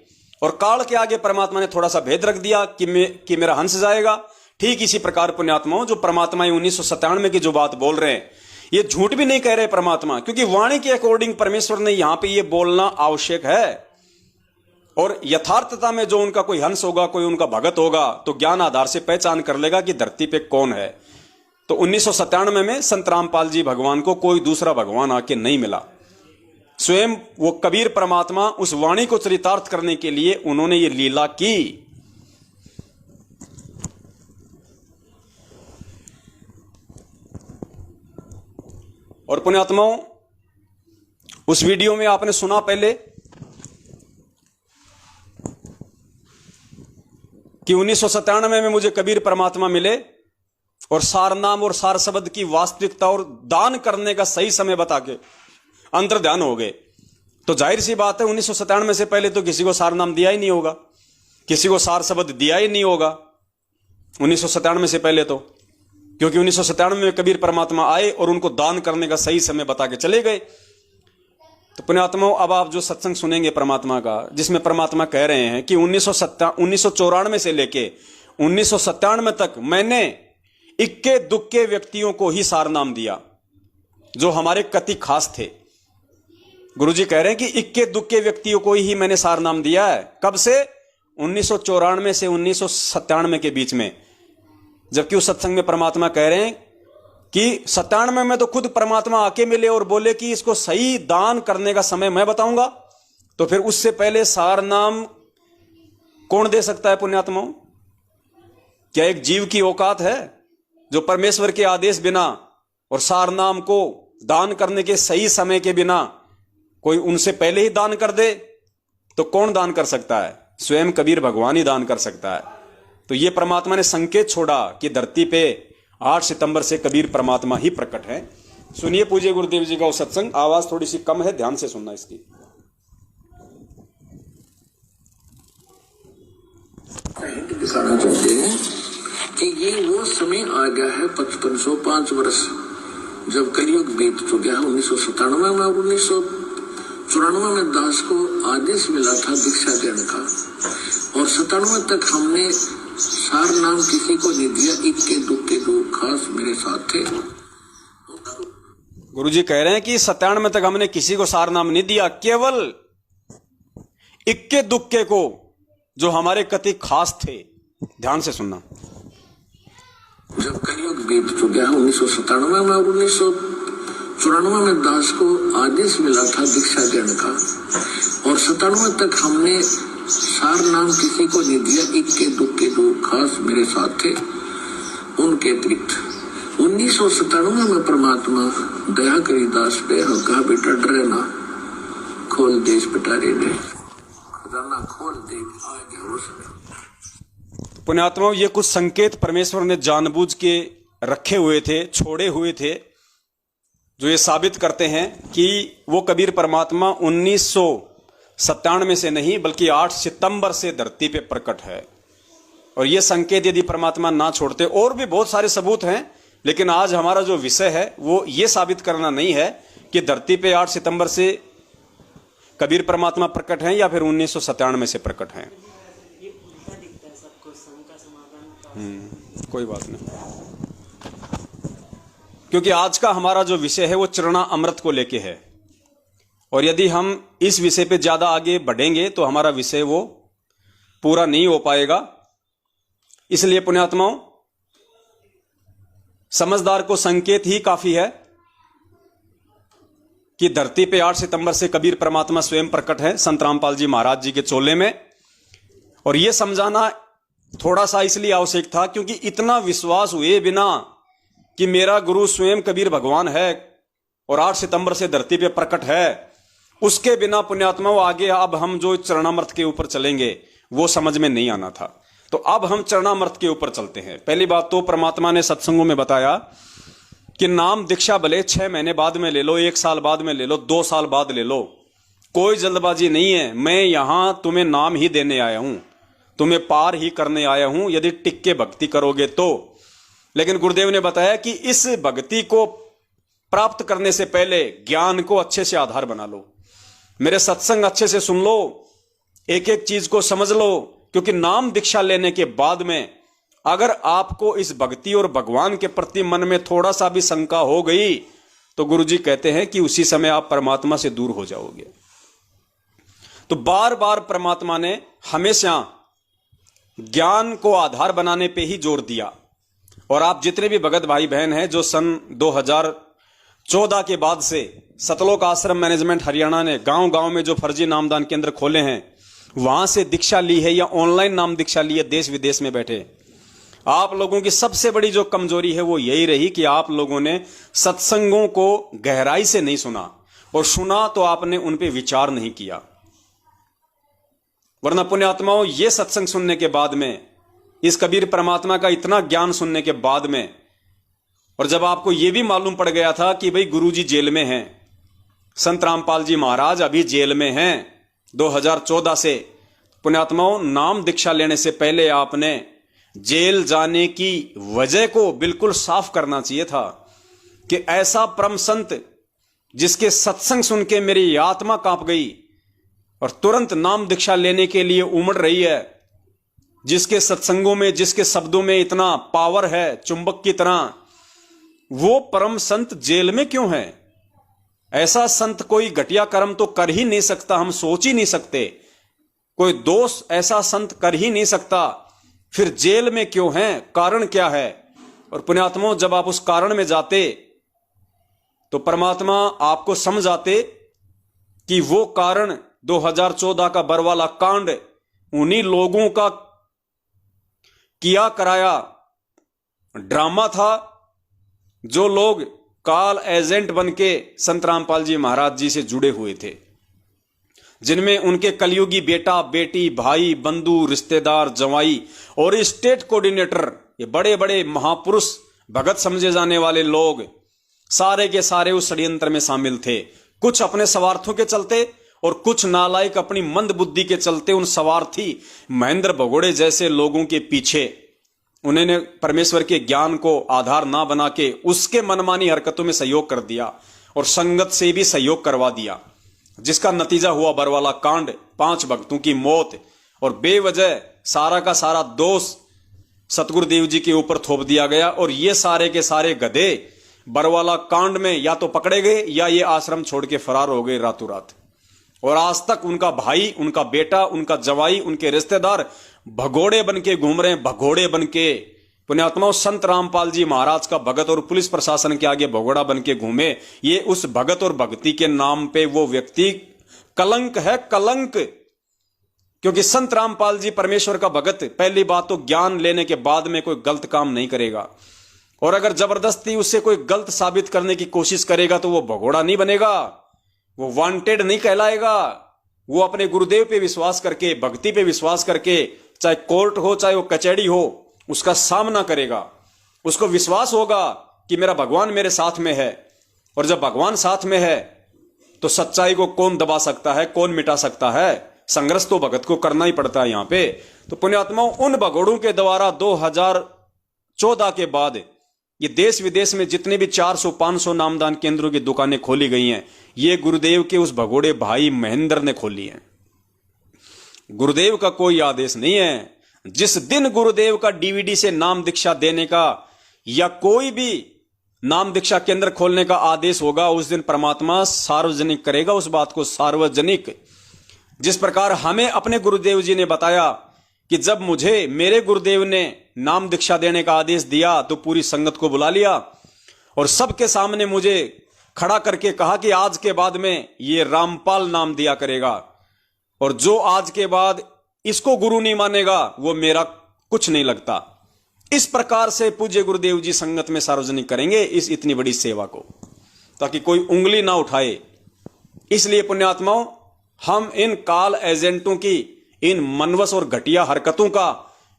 Speaker 1: और काल के आगे परमात्मा ने थोड़ा सा भेद रख दिया कि मेरा हंस जाएगा। ठीक इसी प्रकार पुण्यात्माओं, जो परमात्मा 1997 की जो बात बोल रहे हैं, ये झूठ भी नहीं कह रहे परमात्मा, क्योंकि वाणी के अकॉर्डिंग परमेश्वर ने यहां पे ये बोलना आवश्यक है। और यथार्थता में जो उनका कोई हंस होगा, कोई उनका भगत होगा, तो ज्ञान आधार से पहचान कर लेगा कि धरती पे कौन है। तो 1997 में संत रामपाल जी भगवान को कोई दूसरा भगवान आके नहीं मिला। स्वयं वो कबीर परमात्मा उस वाणी को चरितार्थ करने के लिए उन्होंने ये लीला की। और पुण्यात्माओं, उस वीडियो में आपने सुना पहले कि 1997 में मुझे कबीर परमात्मा मिले और सार नाम और सार शब्द की वास्तविकता और दान करने का सही समय बता के अंतर ध्यान हो गए। तो जाहिर सी बात है 1997 से पहले तो किसी को सार नाम दिया ही नहीं होगा। किसी को सार शब्द दिया ही नहीं होगा 1997 से पहले, तो क्योंकि 1997 में कबीर परमात्मा आए और उनको दान करने का सही समय बता के चले गए। तो पुण्यात्माओं, अब आप जो सत्संग सुनेंगे परमात्मा का, जिसमें परमात्मा कह रहे हैं कि 1994 से लेके 1997 तक मैंने इक्के दुक्के व्यक्तियों को ही सार नाम दिया जो हमारे कति खास थे। गुरुजी कह रहे हैं कि इक्के दुक्के व्यक्तियों को ही मैंने सार नाम दिया है। कब से? 1994 से 1997 के बीच में। जबकि उस सत्संग में परमात्मा कह रहे हैं कि 97 में तो खुद परमात्मा आके मिले और बोले कि इसको सही दान करने का समय मैं बताऊंगा। तो फिर उससे पहले सार नाम कौन दे सकता है पुण्यात्माओं? क्या एक जीव की औकात है जो परमेश्वर के आदेश बिना और सार नाम को दान करने के सही समय के बिना कोई उनसे पहले ही दान कर दे? तो कौन दान कर सकता है? स्वयं कबीर भगवान ही दान कर सकता है। तो ये परमात्मा ने संकेत छोड़ा कि धरती पे 8 सितंबर से कबीर परमात्मा ही प्रकट है। सुनिए पूज्य गुरुदेव जी का वो सत्संग। आवाज थोड़ी सी कम है, ध्यान से सुनना इसकी।
Speaker 2: दिखाना चाहते हैं कि ये वो समय आ गया है 5505 वर्ष जब कलयुग बीत चुका है। 1997 में और 1994 में दास को आदेश मिला था दीक्षा देने का, और 97 तक हमने सार नाम किसी को नहीं दिया। इक्के दुक्के दो खास मेरे साथ थे।
Speaker 1: गुरुजी कह रहे हैं कि 97 तक हमने किसी को सार नाम नहीं दिया, केवल इक्के दुक्के को जो हमारे कति खास थे। ध्यान से सुनना।
Speaker 2: जब कलयुग बीत चुका है 1997 में और 1994 में दास को आदेश मिला था दीक्षा देने का, और 97 तक हमने सार नाम किसी को नहीं दिया। इक्के दुक्के दो खास मेरे साथ थे उनके अतिरिक्त। 1997 में परमात्मा दया करी दास पे, कहा बेटा डरे ना, खोल देश पिटारे ने खजाना खोल दे, आ गया वो समय।
Speaker 1: पुण्यात्माओं, ये कुछ संकेत परमेश्वर ने जानबूझ के रखे हुए थे, छोड़े हुए थे, जो ये साबित करते हैं कि वो कबीर परमात्मा 1997 से नहीं बल्कि 8 सितंबर से धरती पे प्रकट है। और ये संकेत यदि परमात्मा ना छोड़ते, और भी बहुत सारे सबूत हैं, लेकिन आज हमारा जो विषय है वो ये साबित करना नहीं है कि धरती पे 8 सितंबर से कबीर परमात्मा प्रकट हैं या फिर 1997 से प्रकट हैं। कोई बात नहीं, क्योंकि आज का हमारा जो विषय है वो चरणा अमृत को लेके है, और यदि हम इस विषय पे ज्यादा आगे बढ़ेंगे तो हमारा विषय वो पूरा नहीं हो पाएगा। इसलिए पुण्यात्माओं, समझदार को संकेत ही काफी है कि धरती पे 8 सितंबर से कबीर परमात्मा स्वयं प्रकट है संत रामपाल जी महाराज जी के चोले में। और यह समझाना थोड़ा सा इसलिए आवश्यक था क्योंकि इतना विश्वास हुए बिना कि मेरा गुरु स्वयं कबीर भगवान है और 8 सितंबर से धरती पे प्रकट है, उसके बिना पुण्यात्माओं आगे अब हम जो चरणामृत के ऊपर चलेंगे वो समझ में नहीं आना था। तो अब हम चरणामृत के ऊपर चलते हैं। पहली बात तो परमात्मा ने सत्संगों में बताया कि नाम दीक्षा भले 6 महीने बाद में ले लो, 1 साल बाद में ले लो, 2 साल बाद ले लो, कोई जल्दबाजी नहीं है। मैं यहां तुम्हें नाम ही देने आया हूं, तुम्हें पार ही करने आया हूं यदि टिक के भक्ति करोगे तो। लेकिन गुरुदेव ने बताया कि इस भक्ति को प्राप्त करने से पहले ज्ञान को अच्छे से आधार बना लो, मेरे सत्संग अच्छे से सुन लो, एक एक चीज को समझ लो, क्योंकि नाम दीक्षा लेने के बाद में अगर आपको इस भक्ति और भगवान के प्रति मन में थोड़ा सा भी शंका हो गई तो गुरुजी कहते हैं कि उसी समय आप परमात्मा से दूर हो जाओगे। तो बार बार परमात्मा ने हमेशा ज्ञान को आधार बनाने पे ही जोर दिया। और आप जितने भी भगत भाई बहन हैं जो सन 2014 के बाद से सतलोक आश्रम मैनेजमेंट हरियाणा ने गांव गांव में जो फर्जी नामदान केंद्र खोले हैं वहां से दीक्षा ली है या ऑनलाइन नाम दीक्षा ली है देश विदेश में बैठे, आप लोगों की सबसे बड़ी जो कमजोरी है वो यही रही कि आप लोगों ने सत्संगों को गहराई से नहीं सुना, और सुना तो आपने उन पे विचार नहीं किया। वरना पुण्यात्माओं, ये सत्संग सुनने के बाद में, इस कबीर परमात्मा का इतना ज्ञान सुनने के बाद में, और जब आपको यह भी मालूम पड़ गया था कि भाई गुरुजी जेल में हैं, संत रामपाल जी महाराज अभी जेल में हैं 2014 से, पुण्यात्माओं, नाम दीक्षा लेने से पहले आपने जेल जाने की वजह को बिल्कुल साफ करना चाहिए था कि ऐसा परम संत जिसके सत्संग सुन के मेरी आत्मा कांप गई और तुरंत नाम दीक्षा लेने के लिए उमड़ रही है, जिसके सत्संगों में, जिसके शब्दों में इतना पावर है चुंबक की तरह, वो परम संत जेल में क्यों है? ऐसा संत कोई घटिया कर्म तो कर ही नहीं सकता, हम सोच ही नहीं सकते, कोई दोष ऐसा संत कर ही नहीं सकता, फिर जेल में क्यों है? कारण क्या है? और पुण्यात्माओं, जब आप उस कारण में जाते तो परमात्मा आपको समझाते कि वो कारण 2014 का बरवाला कांड उन्हीं लोगों का किया कराया ड्रामा था, जो लोग काल एजेंट बनके संत रामपाल जी महाराज जी से जुड़े हुए थे, जिनमें उनके कलयुगी बेटा बेटी, भाई बंधु, रिश्तेदार, जवाई और स्टेट कोऑर्डिनेटर, ये बड़े बड़े महापुरुष भगत समझे जाने वाले लोग सारे के सारे उस षड्यंत्र में शामिल थे। कुछ अपने स्वार्थों के चलते और कुछ नालायक अपनी मंद बुद्धि के चलते उन स्वार्थी महेंद्र भगोड़े जैसे लोगों के पीछे उन्होंने परमेश्वर के ज्ञान को आधार ना बना के उसके मनमानी हरकतों में सहयोग कर दिया और संगत से भी सहयोग करवा दिया, जिसका नतीजा हुआ बरवाला कांड, 5 भक्तों की मौत और बेवजह सारा का सारा दोष सतगुरुदेव जी के ऊपर थोप दिया गया। और ये सारे के सारे गधे बरवाला कांड में या तो पकड़े गए या ये आश्रम छोड़ के फरार हो गए रातों रात। और आज तक उनका भाई, उनका बेटा, उनका जवाई, उनके रिश्तेदार भगोड़े बन के घूम रहे हैं, भगोड़े बन के। पुण्यात्माओं, संत रामपाल जी महाराज का भगत और पुलिस प्रशासन के आगे भगोड़ा बन के घूमे, ये उस भगत और भक्ति के नाम पे वो व्यक्ति कलंक है, कलंक। क्योंकि संत रामपाल जी परमेश्वर का भगत पहली बात तो ज्ञान लेने के बाद में कोई गलत काम नहीं करेगा, और अगर जबरदस्ती उससे कोई गलत साबित करने की कोशिश करेगा तो वो भगोड़ा नहीं बनेगा, वो वांटेड नहीं कहलाएगा। वो अपने गुरुदेव पे विश्वास करके, भक्ति पे विश्वास करके, चाहे कोर्ट हो चाहे वो कचहरी हो, उसका सामना करेगा। उसको विश्वास होगा कि मेरा भगवान मेरे साथ में है, और जब भगवान साथ में है तो सच्चाई को कौन दबा सकता है, कौन मिटा सकता है? संघर्ष तो भगत को करना ही पड़ता है यहां पे। तो पुण्यात्माओं, उन भगोड़ों के द्वारा 2014 के बाद ये देश विदेश में जितने भी 400-500 नामदान केंद्रों की दुकानें खोली गई हैं, ये गुरुदेव के उस भगोड़े भाई महेंद्र ने खोली हैं। गुरुदेव का कोई आदेश नहीं है। जिस दिन गुरुदेव का डीवीडी से नाम दीक्षा देने का या कोई भी नाम दीक्षा केंद्र खोलने का आदेश होगा, उस दिन परमात्मा सार्वजनिक करेगा उस बात को, सार्वजनिक। जिस प्रकार हमें अपने गुरुदेव जी ने बताया कि जब मुझे मेरे गुरुदेव ने नाम दीक्षा देने का आदेश दिया तो पूरी संगत को बुला लिया और सबके सामने मुझे खड़ा करके कहा कि आज के बाद में ये रामपाल नाम दिया करेगा, और जो आज के बाद इसको गुरु नहीं मानेगा वो मेरा कुछ नहीं लगता। इस प्रकार से पूज्य गुरुदेव जी संगत में सार्वजनिक करेंगे इस इतनी बड़ी सेवा को, ताकि कोई उंगली ना उठाए। इसलिए पुण्यात्माओं, हम इन काल एजेंटों की इन मनवस और घटिया हरकतों का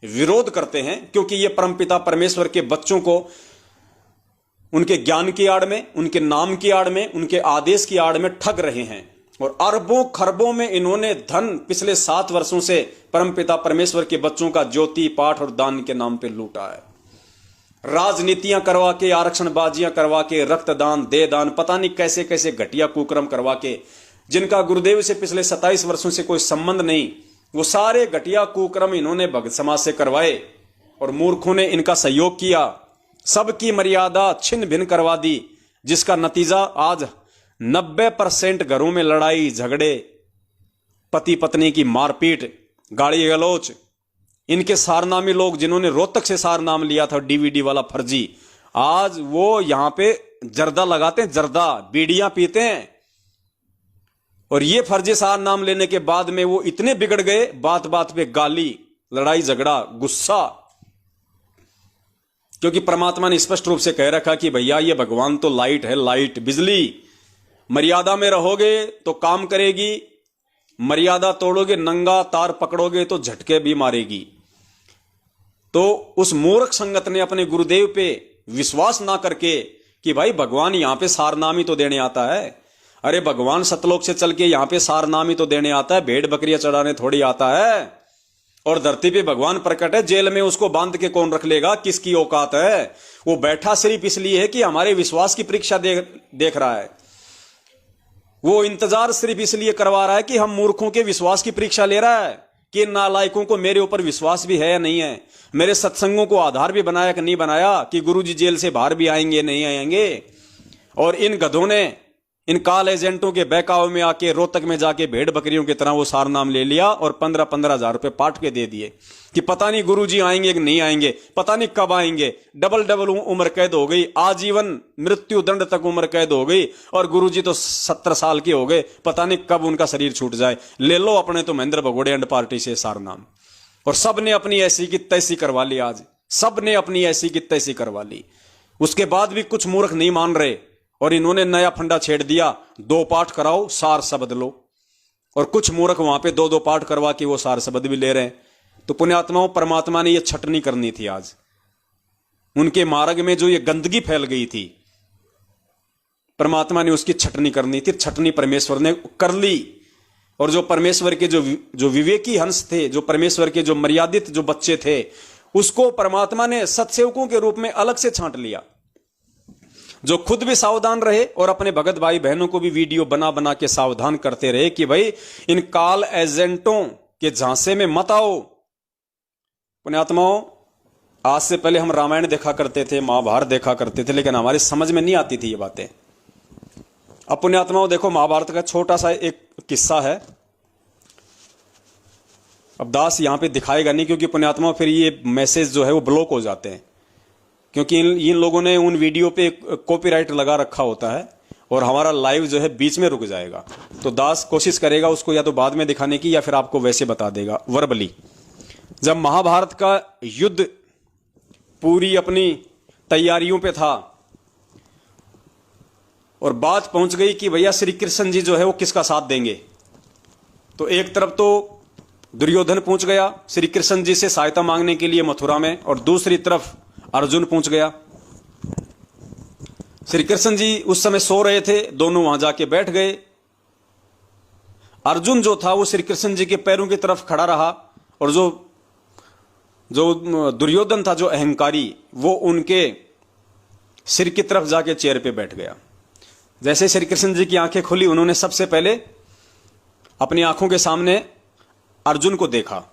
Speaker 1: विरोध करते हैं, क्योंकि ये परमपिता परमेश्वर के बच्चों को उनके ज्ञान की आड़ में, उनके नाम की आड़ में, उनके आदेश की आड़ में ठग रहे हैं। और अरबों खरबों में इन्होंने धन पिछले 7 वर्षों से परमपिता परमेश्वर के बच्चों का ज्योति पाठ और दान के नाम पे लूटा है। राजनीतियां करवा के, आरक्षणबाजियां करवा के, रक्तदान, देहदान, पता नहीं कैसे कैसे घटिया कुकर्म करवा के, जिनका गुरुदेव से पिछले 27 वर्षों से कोई संबंध नहीं, वो सारे घटिया कुकर्म इन्होंने भक्त समाज से करवाए और मूर्खों ने इनका सहयोग किया। सबकी मर्यादा छिन्न भिन्न करवा दी, जिसका नतीजा आज 90% घरों में लड़ाई झगड़े, पति पत्नी की मारपीट, गाली गलौच। इनके सारनामी लोग जिन्होंने रोहतक से सार नाम लिया था डीवीडी वाला फर्जी, आज वो यहां पे जर्दा लगाते हैं, जर्दा बीड़ियां पीते हैं। और ये फर्जी सार नाम लेने के बाद में वो इतने बिगड़ गए, बात बात पे गाली, लड़ाई झगड़ा, गुस्सा। क्योंकि परमात्मा ने स्पष्ट रूप से कह रखा कि भैया ये भगवान तो लाइट है, लाइट, बिजली। मर्यादा में रहोगे तो काम करेगी, मर्यादा तोड़ोगे, नंगा तार पकड़ोगे तो झटके भी मारेगी। तो उस मूर्ख संगत ने अपने गुरुदेव पे विश्वास ना करके कि भाई भगवान यहां पे सारनामी तो देने आता है, अरे भगवान सतलोक से चल के यहाँ पे सारनाम ही तो देने आता है, भेड़ बकरियां चढ़ाने थोड़ी आता है। और धरती पे भगवान प्रकट है, जेल में उसको बांध के कौन रख लेगा, किसकी औकात है। वो बैठा सिर्फ इसलिए है कि हमारे विश्वास की परीक्षा देख रहा है। वो इंतजार सिर्फ इसलिए करवा रहा है कि हम मूर्खों के विश्वास की परीक्षा ले रहा है कि इन नालायकों को मेरे ऊपर विश्वास भी है या नहीं है, मेरे सत्संगों को आधार भी बनाया कि नहीं बनाया, कि गुरुजी जेल से बाहर भी आएंगे नहीं आएंगे। और इन गधों ने इन काल एजेंटों के बहकावे में आके रोहतक में जाके भेड़ बकरियों की तरह वो सारनाम ले लिया और 15-15 हजार रुपए पाट के दे दिए कि पता नहीं गुरुजी आएंगे कि नहीं आएंगे, पता नहीं कब आएंगे। डबल उम्र कैद हो गई, आजीवन मृत्यु दंड तक उम्र कैद हो गई। और गुरुजी तो 70 साल के हो गए, पता नहीं कब उनका शरीर छूट जाए। ले लो अपने तो महेंद्र भगोड़े एंड पार्टी से सारनाम। और सब ने अपनी ऐसी की तैसी करवा ली, आज सब ने अपनी ऐसी की तैसी करवा ली। उसके बाद भी कुछ मूर्ख नहीं मान रहे और इन्होंने नया फंडा छेड़ दिया, 2 पाठ कराओ सार शब्द लो। और कुछ मूर्ख वहां पे 2-2 पाठ करवा के वो सार शब्द भी ले रहे हैं। तो पुण्यात्माओं, परमात्मा ने ये छटनी करनी थी। आज उनके मार्ग में जो ये गंदगी फैल गई थी, परमात्मा ने उसकी छटनी करनी थी। छटनी परमेश्वर ने कर ली। और जो परमेश्वर के जो विवेकी हंस थे, जो परमेश्वर के जो मर्यादित जो बच्चे थे, उसको परमात्मा ने सत्सेवकों के रूप में अलग से छांट लिया, जो खुद भी सावधान रहे और अपने भगत भाई बहनों को भी वीडियो बना बना के सावधान करते रहे कि भाई इन काल एजेंटों के झांसे में मत आओ। पुण्यात्माओं, आज से पहले हम रामायण देखा करते थे, महाभारत देखा करते थे, लेकिन हमारी समझ में नहीं आती थी ये बातें। अब पुण्यात्माओं देखो, महाभारत का छोटा सा एक किस्सा है। अब दास यहां पे दिखाएगा नहीं, क्योंकि पुण्यात्माओं फिर ये मैसेज जो है वो ब्लॉक हो जाते हैं, क्योंकि इन लोगों ने उन वीडियो पे कॉपीराइट लगा रखा होता है और हमारा लाइव जो है बीच में रुक जाएगा। तो दास कोशिश करेगा उसको या तो बाद में दिखाने की या फिर आपको वैसे बता देगा वर्बली। जब महाभारत का युद्ध पूरी अपनी तैयारियों पे था और बात पहुंच गई कि भैया श्री कृष्ण जी जो है वो किसका साथ देंगे, तो एक तरफ तो दुर्योधन पहुंच गया श्री कृष्ण जी से सहायता मांगने के लिए मथुरा में, और दूसरी तरफ अर्जुन पहुंच गया। श्री कृष्ण जी उस समय सो रहे थे, दोनों वहां जाके बैठ गए। अर्जुन जो था वो श्री कृष्ण जी के पैरों की तरफ खड़ा रहा, और जो दुर्योधन था, जो अहंकारी, वो उनके सिर की तरफ जाके चेयर पे बैठ गया। जैसे श्री कृष्ण जी की आंखें खुली, उन्होंने सबसे पहले अपनी आंखों के सामने अर्जुन को देखा।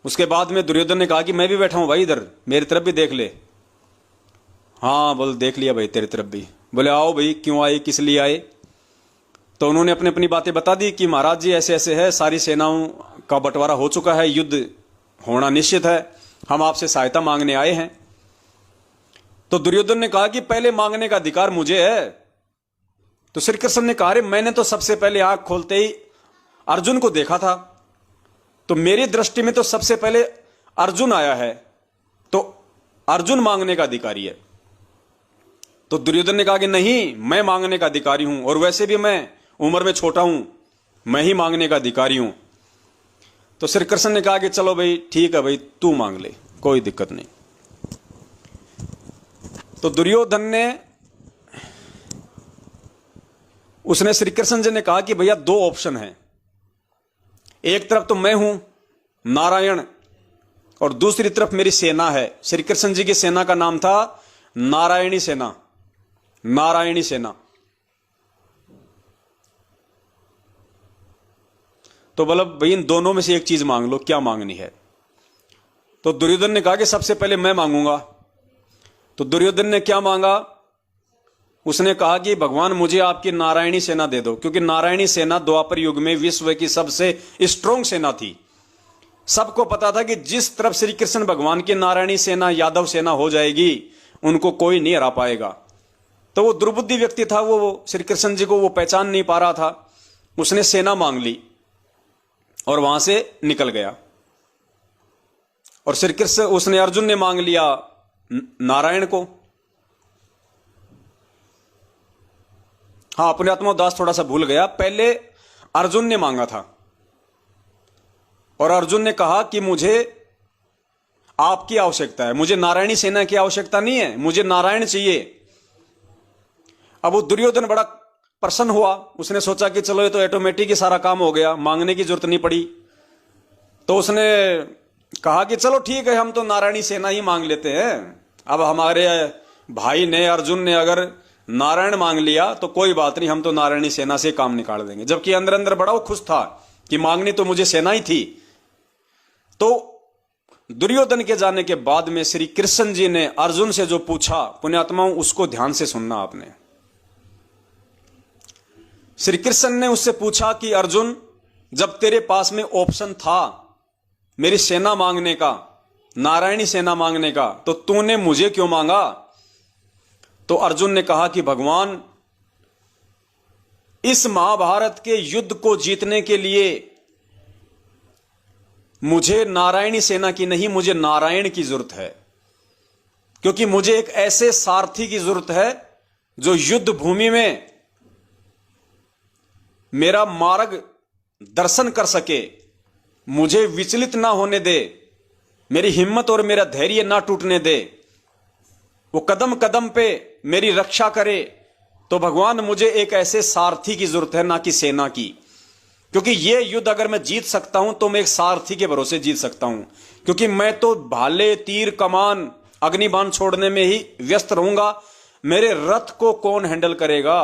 Speaker 1: उसके बाद में दुर्योधन ने कहा कि मैं भी बैठा हूं भाई, इधर मेरी तरफ भी देख ले। हाँ बोल, देख लिया भाई तेरी तरफ भी। बोले आओ भाई, क्यों आए, किस लिए आए। तो उन्होंने अपनी अपनी बातें बता दी कि महाराज जी ऐसे ऐसे है, सारी सेनाओं का बंटवारा हो चुका है, युद्ध होना निश्चित है, हम आपसे सहायता मांगने आए हैं। तो दुर्योधन ने कहा कि पहले मांगने का अधिकार मुझे है। तो श्री कृष्ण ने कहा, मैंने तो सबसे पहले आंख खोलते ही अर्जुन को देखा था, तो मेरी दृष्टि में तो सबसे पहले अर्जुन आया है, तो अर्जुन मांगने का अधिकारी है। तो दुर्योधन ने कहा कि नहीं, मैं मांगने का अधिकारी हूं, और वैसे भी मैं उम्र में छोटा हूं, मैं ही मांगने का अधिकारी हूं। तो श्री कृष्ण ने कहा कि चलो भाई ठीक है भाई, तू मांग ले, कोई दिक्कत नहीं। तो दुर्योधन ने उसने श्री कृष्ण जी ने कहा कि भैया 2 ऑप्शन हैं, एक तरफ तो मैं हूं नारायण और दूसरी तरफ मेरी सेना है। श्री कृष्ण जी की सेना का नाम था नारायणी सेना, नारायणी सेना। तो बोला भाई इन दोनों में से एक चीज मांग लो, क्या मांगनी है। तो दुर्योधन ने कहा कि सबसे पहले मैं मांगूंगा। तो दुर्योधन ने क्या मांगा, उसने कहा कि भगवान मुझे आपकी नारायणी सेना दे दो, क्योंकि नारायणी सेना द्वापर युग में विश्व की सबसे स्ट्रॉन्ग सेना थी। सबको पता था कि जिस तरफ श्री कृष्ण भगवान की नारायणी सेना यादव सेना हो जाएगी, उनको कोई नहीं हरा पाएगा। तो वो दुर्बुद्धि व्यक्ति था, वो श्री कृष्ण जी को वो पहचान नहीं पा रहा था। उसने सेना मांग ली और वहां से निकल गया। और श्री कृष्ण, उसने अर्जुन ने मांग लिया नारायण को। हाँ, अपने आत्मा दास थोड़ा सा भूल गया, पहले अर्जुन ने मांगा था और अर्जुन ने कहा कि मुझे आपकी आवश्यकता है, मुझे नारायणी सेना की आवश्यकता नहीं है, मुझे नारायण चाहिए। अब वो दुर्योधन बड़ा प्रसन्न हुआ, उसने सोचा कि चलो ये तो ऑटोमेटिक ही सारा काम हो गया, मांगने की जरूरत नहीं पड़ी। तो उसने कहा कि चलो ठीक है, हम तो नारायणी सेना ही मांग लेते हैं। अब हमारे भाई ने, अर्जुन ने अगर नारायण मांग लिया तो कोई बात नहीं, हम तो नारायणी सेना से काम निकाल देंगे। जबकि अंदर अंदर बड़ा वो खुश था कि मांगनी तो मुझे सेना ही थी। तो दुर्योधन के जाने के बाद में श्री कृष्ण जी ने अर्जुन से जो पूछा, पुण्यात्माओं उसको ध्यान से सुनना आपने। श्री कृष्ण ने उससे पूछा कि अर्जुन, जब तेरे पास में ऑप्शन था मेरी सेना मांगने का, नारायणी सेना मांगने का, तो तूने मुझे क्यों मांगा? तो अर्जुन ने कहा कि भगवान, इस महाभारत के युद्ध को जीतने के लिए मुझे नारायणी सेना की नहीं, मुझे नारायण की जरूरत है। क्योंकि मुझे एक ऐसे सारथी की जरूरत है जो युद्ध भूमि में मेरा मार्ग दर्शन कर सके, मुझे विचलित ना होने दे, मेरी हिम्मत और मेरा धैर्य ना टूटने दे, वो कदम कदम पे मेरी रक्षा करे। तो भगवान, मुझे एक ऐसे सारथी की जरूरत है, ना कि सेना की। क्योंकि ये युद्ध अगर मैं जीत सकता हूं तो मैं एक सारथी के भरोसे जीत सकता हूं। क्योंकि मैं तो भाले, तीर, कमान, अग्निबाण छोड़ने में ही व्यस्त रहूंगा। मेरे रथ को कौन हैंडल करेगा?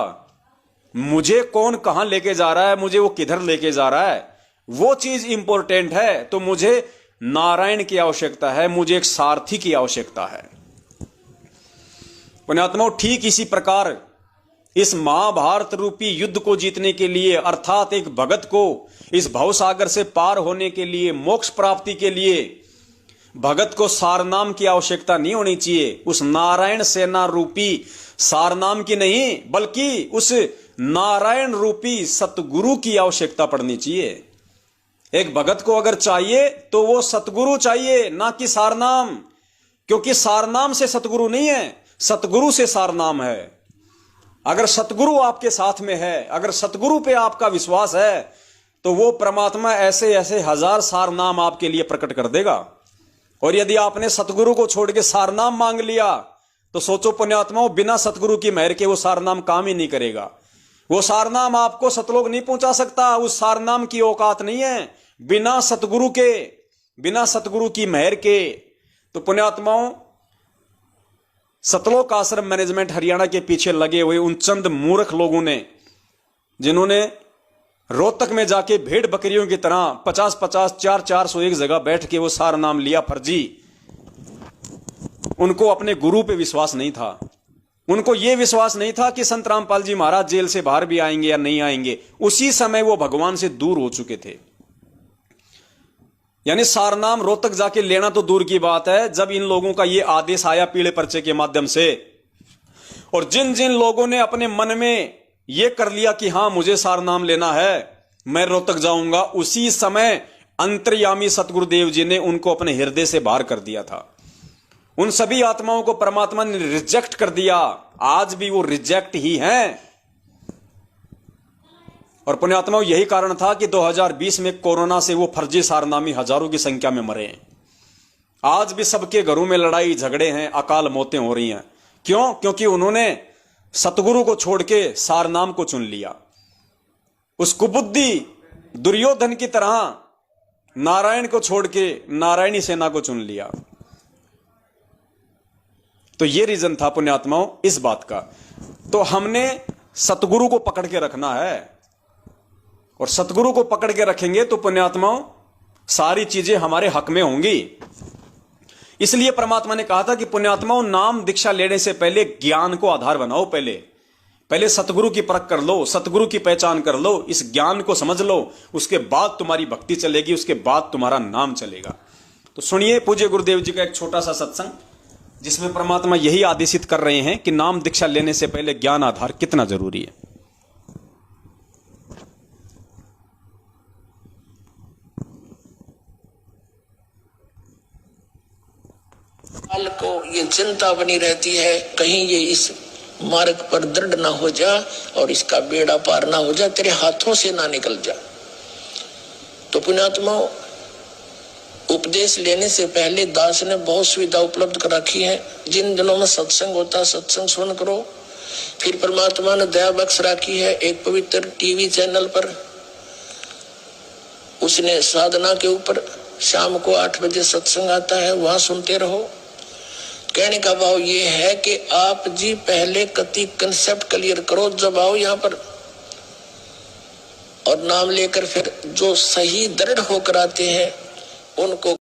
Speaker 1: मुझे कौन कहां लेके जा रहा है, मुझे वो किधर लेके जा रहा है, वो चीज इंपॉर्टेंट है। तो मुझे नारायण की आवश्यकता है, मुझे एक सारथी की आवश्यकता है। पुण्यात्माओं, ठीक इसी प्रकार इस महाभारत रूपी युद्ध को जीतने के लिए, अर्थात एक भगत को इस भवसागर से पार होने के लिए, मोक्ष प्राप्ति के लिए, भगत को सारनाम की आवश्यकता नहीं होनी चाहिए। उस नारायण सेना रूपी सारनाम की नहीं, बल्कि उस नारायण रूपी सतगुरु की आवश्यकता पड़नी चाहिए। एक भगत को अगर चाहिए तो वो सतगुरु चाहिए, ना कि सारनाम। क्योंकि सारनाम से सतगुरु नहीं है, सतगुरु से सारनाम है। अगर सतगुरु आपके साथ में है, अगर सतगुरु पे आपका विश्वास है, तो वो परमात्मा ऐसे ऐसे हजार सारनाम आपके लिए प्रकट कर देगा। और यदि आपने सतगुरु को छोड़ के सारनाम मांग लिया तो सोचो पुण्यात्माओं, बिना सतगुरु की मेहर के वो सारनाम काम ही नहीं करेगा। वो सारनाम आपको सतलोक नहीं पहुंचा सकता, उस सारनाम की औकात नहीं है बिना सतगुरु के, बिना सतगुरु की मेहर के। तो पुण्यात्माओं, सतलोक आश्रम मैनेजमेंट हरियाणा के पीछे लगे हुए उन चंद मूर्ख लोगों ने, जिन्होंने रोहतक में जाके भेड़ बकरियों की तरह 50-50, 400 एक जगह बैठ के वो सारनाम लिया फर्जी, उनको अपने गुरु पे विश्वास नहीं था। उनको यह विश्वास नहीं था कि संत रामपाल जी महाराज जेल से बाहर भी आएंगे या नहीं आएंगे। उसी समय वो भगवान से दूर हो चुके थे। यानी सारनाम रोहतक जाके लेना तो दूर की बात है, जब इन लोगों का ये आदेश आया पीले पर्चे के माध्यम से, और जिन जिन लोगों ने अपने मन में ये कर लिया कि हां मुझे सारनाम लेना है, मैं रोहतक जाऊंगा, उसी समय अंतर्यामी सतगुरुदेव जी ने उनको अपने हृदय से बाहर कर दिया था। उन सभी आत्माओं को परमात्मा ने रिजेक्ट कर दिया। आज भी वो रिजेक्ट ही हैं। और पुण्यात्माओं, यही कारण था कि 2020 में कोरोना से वो फर्जी सारनामी हजारों की संख्या में मरे। आज भी सबके घरों में लड़ाई झगड़े हैं, अकाल मौतें हो रही हैं। क्यों? क्योंकि उन्होंने सतगुरु को छोड़ के सारनाम को चुन लिया। उस कुबुद्धि दुर्योधन की तरह नारायण को छोड़ के नारायणी सेना को चुन लिया। तो ये रीजन था पुण्यात्माओं इस बात का। तो हमने सतगुरु को पकड़ के रखना है, और सतगुरु को पकड़ के रखेंगे तो पुण्यात्माओं सारी चीजें हमारे हक में होंगी। इसलिए परमात्मा ने कहा था कि पुण्यात्माओं, नाम दीक्षा लेने से पहले ज्ञान को आधार बनाओ। पहले सतगुरु की परख कर लो, सतगुरु की पहचान कर लो, इस ज्ञान को समझ लो, उसके बाद तुम्हारी भक्ति चलेगी, उसके बाद तुम्हारा नाम चलेगा। तो सुनिए पूज्य गुरुदेव जी का एक छोटा सा सत्संग, जिसमें परमात्मा यही आदेशित कर रहे हैं कि नाम दीक्षा लेने से पहले ज्ञान आधार कितना जरूरी है।
Speaker 2: काल को ये चिंता बनी रहती है, कहीं ये इस मार्ग पर दृढ़ ना हो जा और इसका बेड़ा पार ना हो जा, तेरे हाथों से ना निकल जा। तो पुण्यात्माओं, उपदेश लेने से पहले दास ने बहुत सुविधा उपलब्ध कर रखी है। जिन दिनों में सत्संग होता है सत्संग सुन करो, फिर परमात्मा ने दया बख्श रखी है, एक पवित्र टीवी चैनल पर उसने साधना के ऊपर शाम को 8 बजे सत्संग आता है, वहां सुनते रहो। कहने का भाव ये है कि आप जी पहले कति कंसेप्ट क्लियर करो, जब आओ यहाँ पर और नाम लेकर फिर जो सही दृढ़ होकर आते हैं उनको